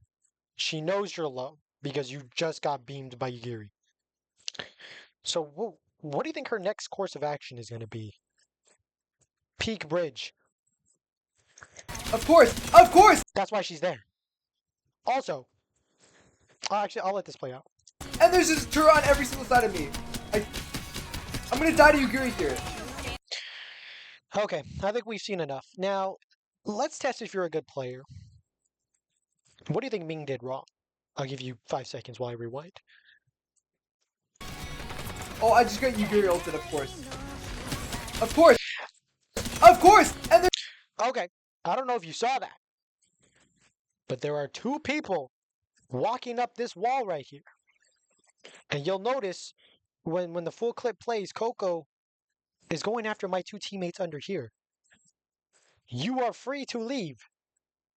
She knows you're low because you just got beamed by Yagiri. So what do you think her next course of action is going to be? Peak bridge. Of course! Of course! That's why she's there. Also, actually, I'll let this play out. And there's this turret on every single side of me. I'm gonna die to Yugiri here. Okay, I think we've seen enough. Now, let's test if you're a good player. What do you think Ming did wrong? I'll give you 5 seconds while I rewind. Oh, I just got Yugiri ulted, of course. Of course! Of course! And Okay, I don't know if you saw that, but there are two people walking up this wall right here. And you'll notice when the full clip plays, Coco is going after my two teammates under here. You are free to leave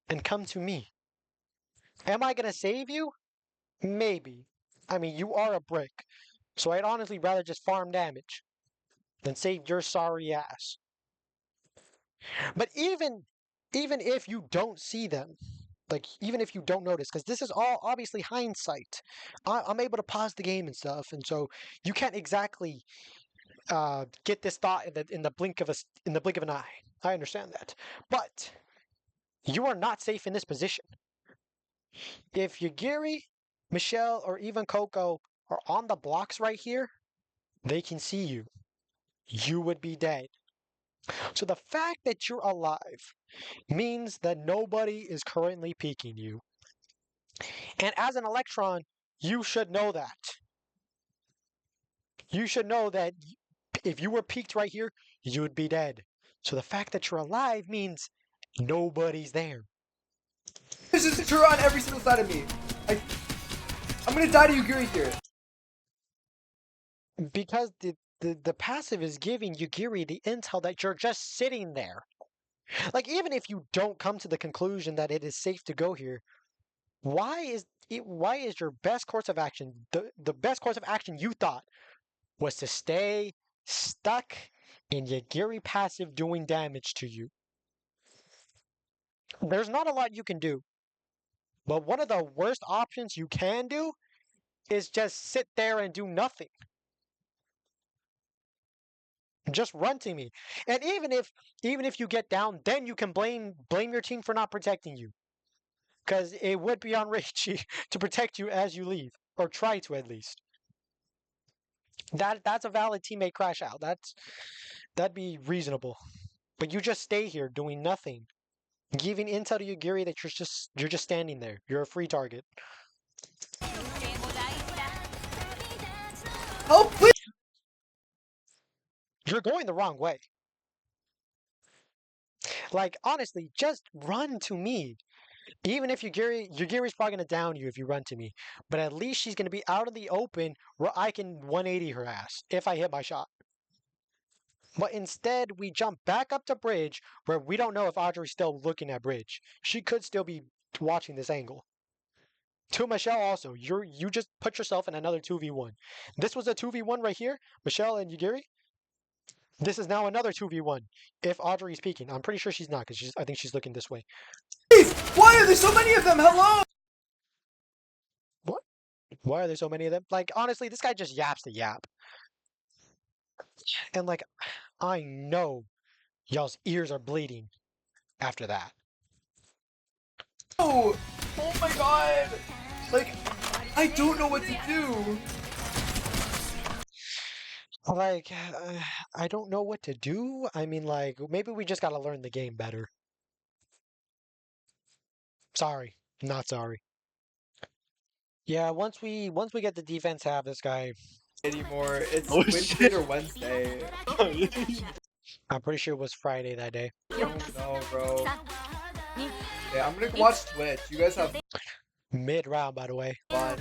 and come to me. Am I going to save you? Maybe. I mean, you are a brick. So I'd honestly rather just farm damage than save your sorry ass. But even if you don't see them, like even if you don't notice, because this is all obviously hindsight, I'm able to pause the game and stuff, and so you can't exactly get this thought in the blink of an eye. I understand that, but you are not safe in this position. If Yagiri, Michelle, or even Coco are on the blocks right here, they can see you. You would be dead. So the fact that you're alive means that nobody is currently peeking you. And as an Electron, you should know that. You should know that if you were peeked right here, you would be dead. So the fact that you're alive means nobody's there. there's this turret on every single side of me. I'm gonna die to Yugiri here. Because the passive is giving Yugiri the intel that you're just sitting there. Like, even if you don't come to the conclusion that it is safe to go here, why is your best course of action, the best course of action you thought was to stay stuck in Yagiri passive doing damage to you? There's not a lot you can do. But one of the worst options you can do is just sit there and do nothing. Just run to me. And even if you get down, then you can blame your team for not protecting you. Because it would be on Reichi to protect you as you leave. Or try to, at least. That's a valid teammate crash out. That'd be reasonable. But you just stay here doing nothing. Giving intel to Yagiri that you're just standing there. You're a free target. Help, please! You're going the wrong way. Like, honestly, just run to me. Even if Yagiri's probably going to down you if you run to me. But at least she's going to be out in the open where I can 180 her ass if I hit my shot. But instead, we jump back up to bridge where we don't know if Audrey's still looking at bridge. She could still be watching this angle. To Michelle also, you just put yourself in another 2v1. This was a 2v1 right here, Michelle and Yagiri. This is now another 2v1. If Audrey is peeking, I'm pretty sure she's not because I think she's looking this way. Please! Why are there so many of them? Hello! What? Why are there so many of them? Like, honestly, this guy just yaps the yap. And like, I know y'all's ears are bleeding after that. Oh my god! Like, I don't know what to do. Like, I don't know what to do. I mean, like, maybe we just gotta learn the game better. Sorry, not sorry. Yeah, once we get the defense have this guy, Anymore. It's Oh, Wednesday shit. or Wednesday. I'm pretty sure it was Friday that day. I don't know, bro. Yeah, I'm gonna go watch Twitch. You guys have Mid round, by the way. fun.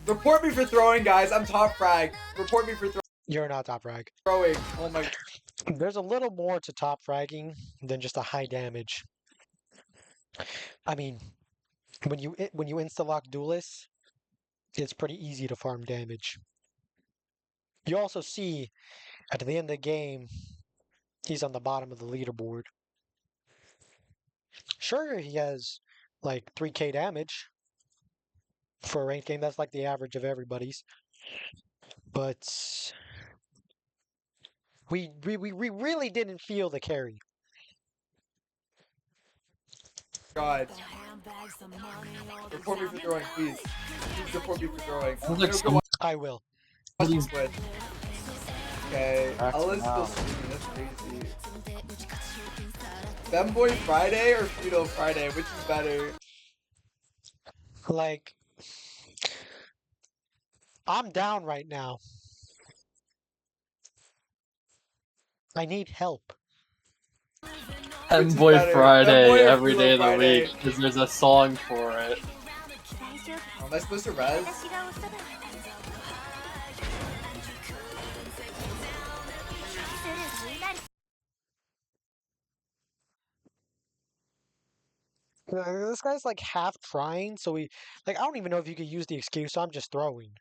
Report me for throwing, guys. I'm top frag. Report me for You're not top frag. throwing. Oh my. There's a little more to top fragging than just a high damage. I mean, when you insta-lock duelists, it's pretty easy to farm damage. You also see at the end of the game, he's on the bottom of the leaderboard. Sure, he has like 3k damage for a ranked game. That's like the average of everybody's. But we really didn't feel the carry. God. Report me for throwing, please. Please report me for throwing. I'm like gonna go some- watch I will. Twitch. Okay. That's I'll still wow. streaming. That's crazy. Femboy Friday or Frito Friday? Which is better? Like, I'm down right now. I need help. And is Boy better, Friday Femboy or every Frito day of the Friday? week because there's a song for it. Am I supposed to res? This guy's like half trying, so I don't even know if you could use the excuse, so I'm just throwing.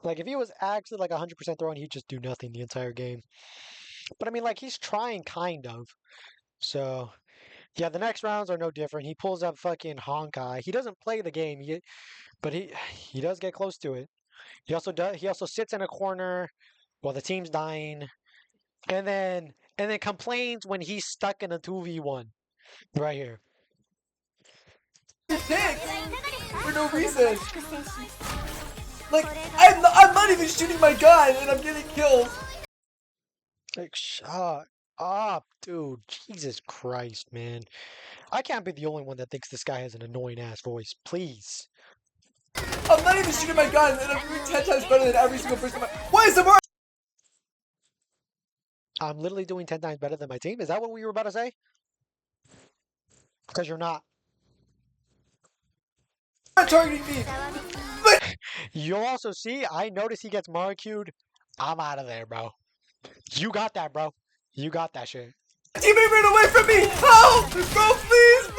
Like, if he was actually like 100% throwing, he'd just do nothing the entire game. But I mean, like, he's trying kind of. So, yeah, the next rounds are no different. He pulls up fucking Honkai. He doesn't play the game, but he does get close to it. He also sits in a corner while the team's dying, and then complains when he's stuck in a 2v1 right here. Pick for no reason. Like I'm not even shooting my gun and I'm getting killed. Like, shut up, dude. Jesus Christ, man. I can't be the only one that thinks this guy has an annoying ass voice. Please. I'm not even shooting my gun and I'm doing 10 times better than every single person. Why is the more? I'm literally doing 10 times better than my team. Is that what we were about to say? Because you're not. Targeting me. You'll also see, I notice he gets Maricued. I'm out of there, bro. You got that, bro. You got that shit. Teammate ran away from me! Help! Bro, please!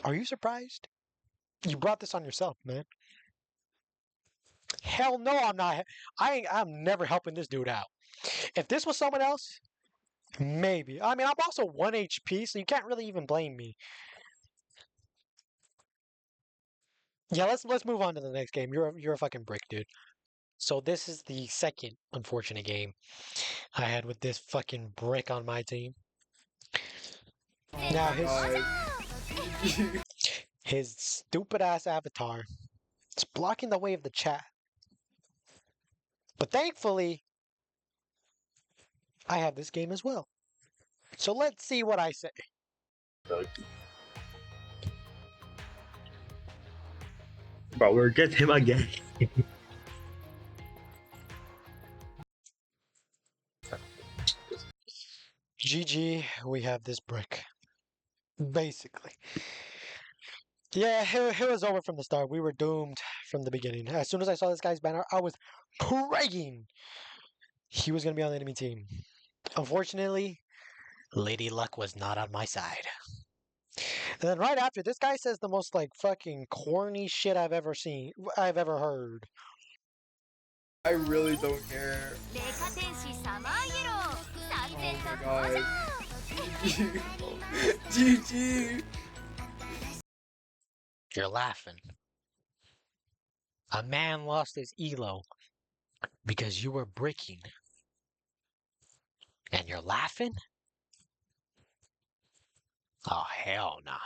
Are you surprised? You brought this on yourself, man. Hell no, I'm not. I'm never helping this dude out. If this was someone else, maybe. I mean, I'm also 1 HP, so you can't really even blame me. Yeah, let's move on to the next game. You're a fucking brick, dude. So this is the second unfortunate game I had with this fucking brick on my team. Now his stupid ass avatar is blocking the way of the chat. But thankfully, I have this game as well. So let's see what I say. Bro, we're against him again. GG, we have this brick. Basically. Yeah, it was over from the start. We were doomed from the beginning. As soon as I saw this guy's banner, I was praying he was going to be on the enemy team. Unfortunately, Lady Luck was not on my side. And then right after, this guy says the most like fucking corny shit I've ever heard. I really don't care. Oh my god. GG. You're laughing. A man lost his elo because you were bricking. And you're laughing? Oh, hell no.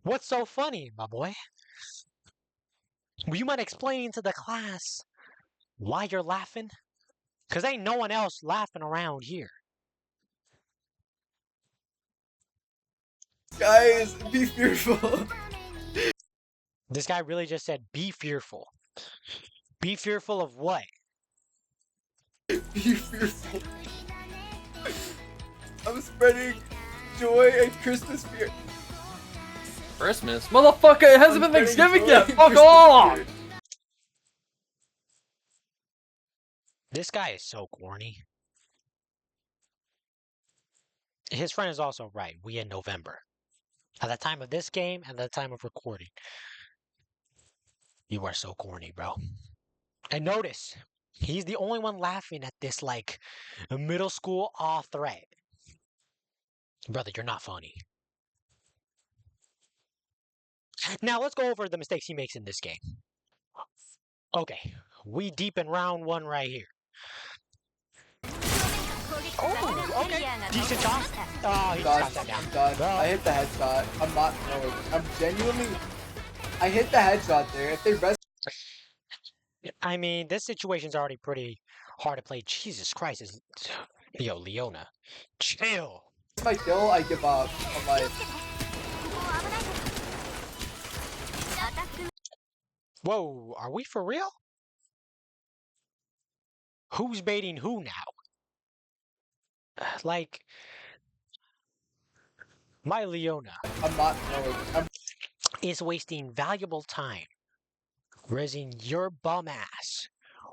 What's so funny, my boy? Well, you might explain to the class why you're laughing? Because ain't no one else laughing around here. Guys, be fearful. This guy really just said, be fearful. Be fearful of what? Be fearful. I'm spreading joy and Christmas fear. Christmas? Motherfucker, it hasn't been I'm Thanksgiving spreading yet! joy and Fuck Christmas off! fear. This guy is so corny. His friend is also right. We in November. At the time of this game and the time of recording. You are so corny, bro. And notice, he's the only one laughing at this, like, middle school awe threat. Brother, you're not funny. Now, let's go over the mistakes he makes in this game. Okay, we deep in round one right here. Oh, okay. Decent shot. Oh, he just got that down. Done. I hit the headshot. I'm not throwing. I'm genuinely. I hit the headshot there. If they rest I mean, this situation's already pretty hard to play. Jesus Christ, yo, Leona, chill. my kill, I give up. I'm like, Whoa, are we for real? Who's baiting who now? Like, my Leona I'm not throwing. is wasting valuable time raising your bum ass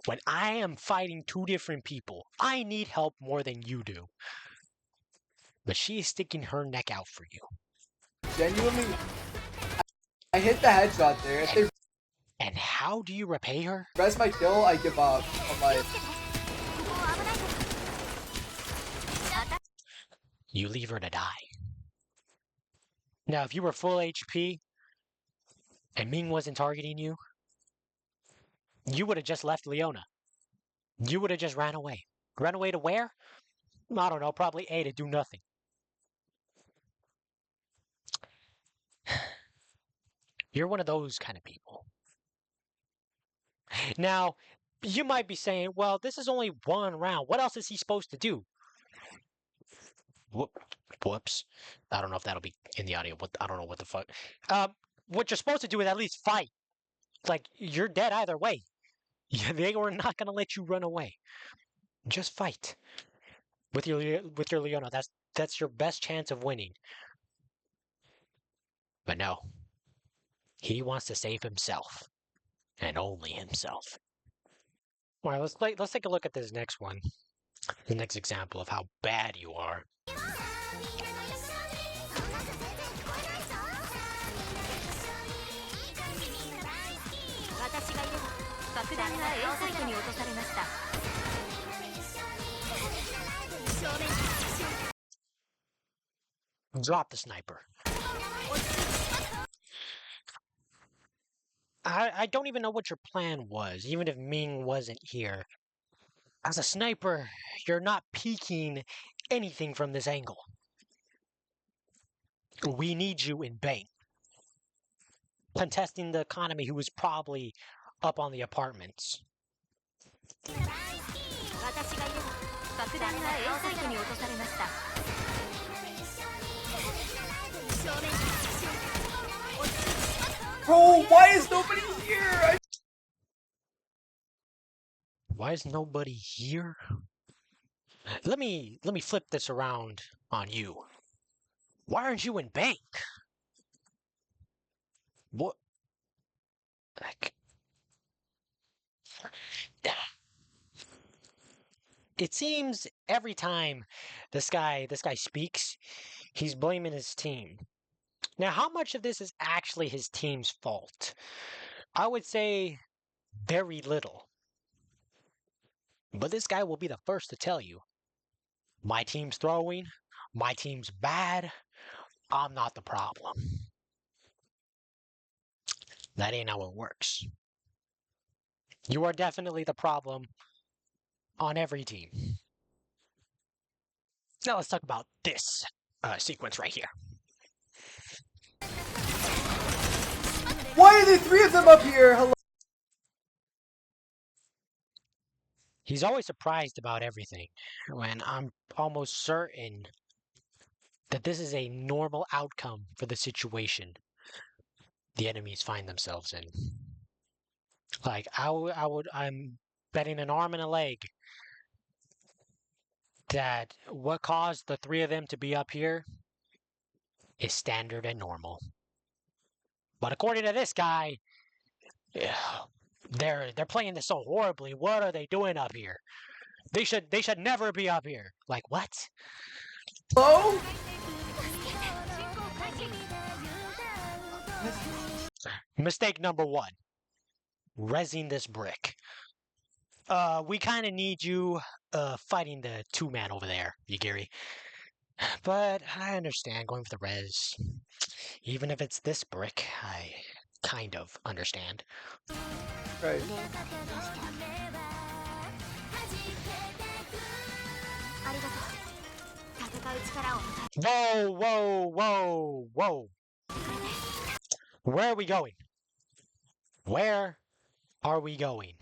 when I am fighting two different people. I need help more than you do. But she is sticking her neck out for you. Genuinely, I hit the headshot there. If they And how do you repay her? rest my kill, I give up. I'm like, You leave her to die. Now, if you were full HP and Ming wasn't targeting you, you would have just left Leona. You would have just ran away. Ran away to where? I don't know, probably A, to do nothing. You're one of those kind of people. Now, you might be saying, well, this is only one round. What else is he supposed to do? Whoops. I don't know if that'll be in the audio. I don't know what the fuck. What you're supposed to do is at least fight. Like, you're dead either way. They were not going to let you run away. Just fight. With your Leona. That's your best chance of winning. But no. He wants to save himself. And only himself. Alright, let's take a look at this next one. The next example of how bad you are. Drop the sniper. I don't even know what your plan was, even if Ming wasn't here. As a sniper, you're not peeking anything from this angle. We need you in Bang. Contesting the economy who is probably up on the apartments. Bro, why is nobody here? Why is nobody here? Let me flip this around on you. Why aren't you in Bank? What? Like, it seems every time this guy speaks, he's blaming his team. Now, how much of this is actually his team's fault? I would say very little. But this guy will be the first to tell you. My team's throwing, my team's bad, I'm not the problem. That ain't how it works. You are definitely the problem on every team. Now let's talk about this sequence right here. Why are there 3 of them up here? Hello? He's always surprised about everything, when I'm almost certain that this is a normal outcome for the situation the enemies find themselves in. Like, I'm betting an arm and a leg that what caused the 3 of them to be up here is standard and normal. But according to this guy, yeah, they're playing this so horribly. What are they doing up here? They should never be up here. Like, what? Hello? Mistake number 1. Rezzing this brick. We kind of need you fighting the 2-man over there, Yagiri. But I understand going for the res. Even if it's this brick, I kind of understand. Right. Whoa, whoa, whoa, whoa. Where are we going? Where are we going?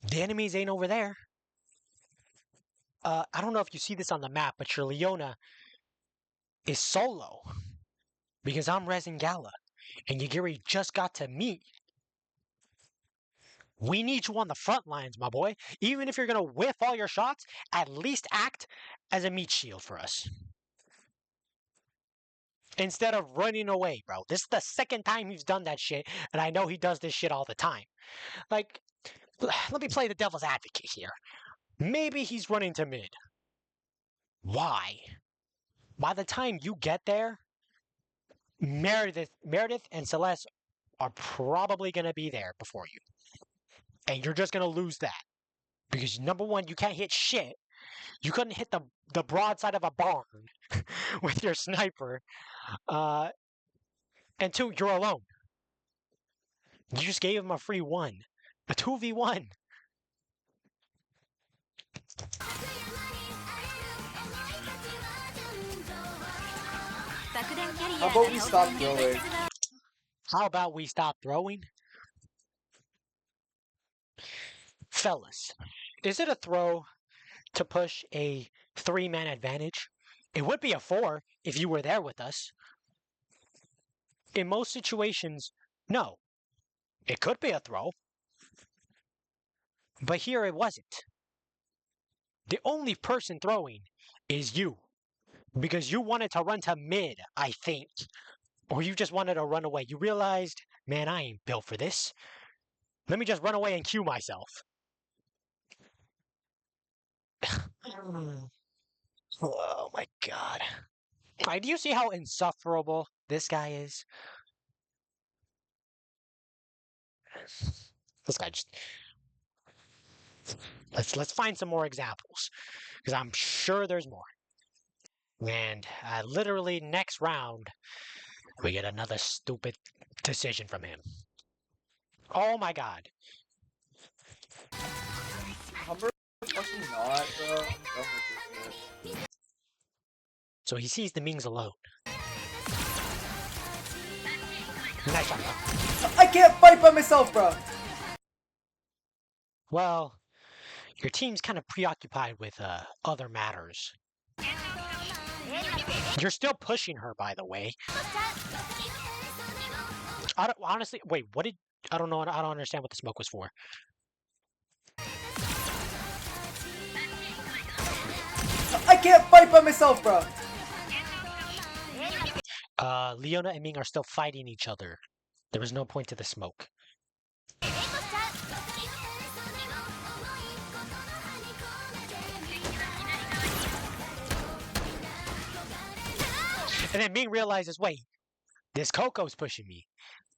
The enemies ain't over there. I don't know if you see this on the map, but your Leona is solo. Because I'm resin Gala, and Yagiri just got to me. We need you on the front lines, my boy. Even if you're going to whiff all your shots, at least act as a meat shield for us. Instead of running away, bro. This is the second time he's done that shit, and I know he does this shit all the time. Like, let me play the devil's advocate here. Maybe he's running to mid. Why? By the time you get there, Meredith and Celeste are probably going to be there before you. And you're just going to lose that. Because number 1, you can't hit shit. You couldn't hit the broadside of a barn with your sniper. And 2, you're alone. You just gave him a free 1. A 2v1. How about we stop throwing? How about we stop throwing? Fellas, is it a throw to push a 3-man advantage? It would be a 4 if you were there with us. In most situations, no. It could be a throw. But here it wasn't. The only person throwing is you. Because you wanted to run to mid, I think. Or you just wanted to run away. You realized, man, I ain't built for this. Let me just run away and queue myself. Oh my god. Like, do you see how insufferable this guy is? This guy just let's find some more examples because I'm sure there's more. And literally next round we get another stupid decision from him. Oh my god. Humber, fucking not, bro. I'm done with this shit. So he sees the Mings alone. Nice shot, bro. I can't fight by myself, bro. Well, your team's kind of preoccupied with other matters. You're still pushing her, by the way. I don't, honestly, wait, what did... I don't know, I don't understand what the smoke was for. I can't fight by myself, bro. Leona and Ming are still fighting each other. There was no point to the smoke. And then Ming realizes, wait, this Coco's pushing me.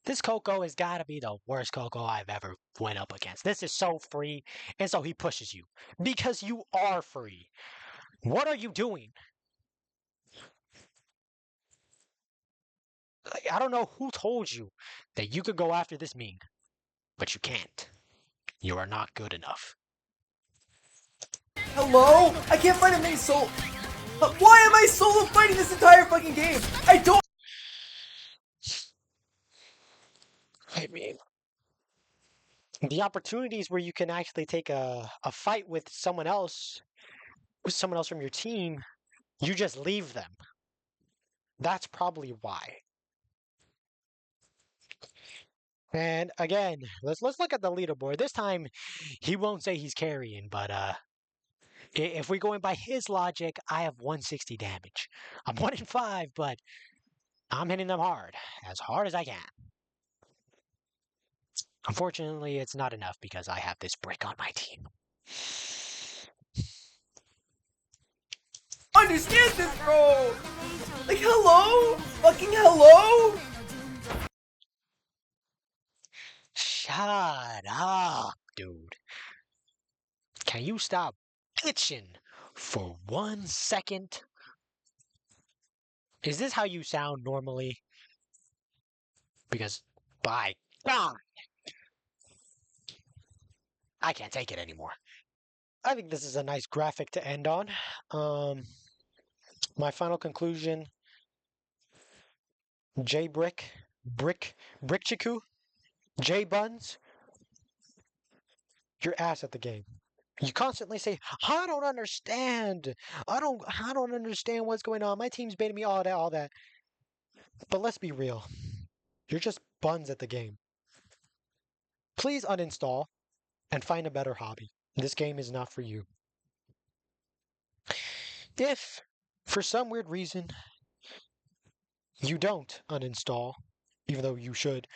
This Coco has got to be the worst Coco I've ever went up against. This is so free, and so he pushes you. Because you are free. What are you doing? I don't know who told you that you could go after this Ming, but you can't. You are not good enough. Hello? I can't fight a mini solo. Why am I solo fighting this entire fucking game? I don't. I mean, the opportunities where you can actually take a fight with someone else from your team, you just leave them. That's probably why. And again, let's look at the leaderboard. This time, he won't say he's carrying, but if we're going by his logic, I have 160 damage. I'm 1 in 5, but I'm hitting them hard as I can. Unfortunately, it's not enough because I have this brick on my team. Understand this, bro. Like, hello? Fucking hello? Shut up, dude. Can you stop bitching for 1 second? Is this how you sound normally? Because, by God, I can't take it anymore. I think this is a nice graphic to end on. My final conclusion: Brickchiku, J Buns, you're ass at the game. You constantly say, "I don't understand. I don't understand what's going on. My team's baiting me, all that." But let's be real. You're just buns at the game. Please uninstall and find a better hobby. This game is not for you. If, for some weird reason, you don't uninstall, even though you should,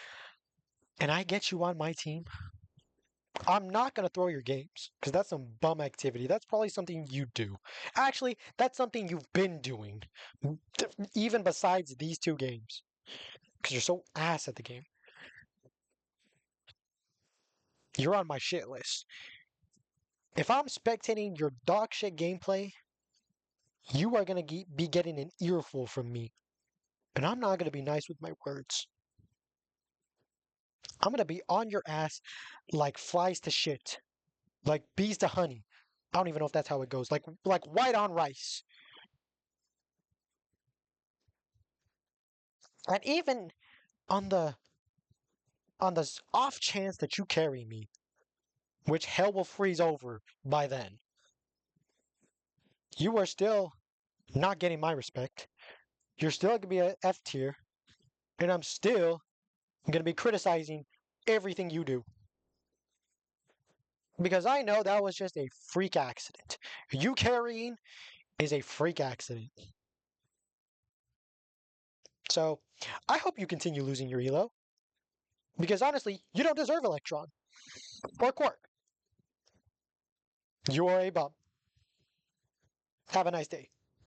and I get you on my team, I'm not going to throw your games, because that's some bum activity. That's probably something you do. Actually, that's something you've been doing, even besides these 2 games, because you're so ass at the game. You're on my shit list. If I'm spectating your dog shit gameplay, you are going to be getting an earful from me. And I'm not going to be nice with my words. I'm going to be on your ass like flies to shit. Like bees to honey. I don't even know if that's how it goes. Like white on rice. And even on the off chance that you carry me, which hell will freeze over by then, you are still not getting my respect. You're still going to be a F tier. And I'm still going to be criticizing everything you do. Because I know that was just a freak accident. You carrying is a freak accident. So, I hope you continue losing your elo. Because honestly, you don't deserve Electron. Or Quark. You are a bum. Have a nice day.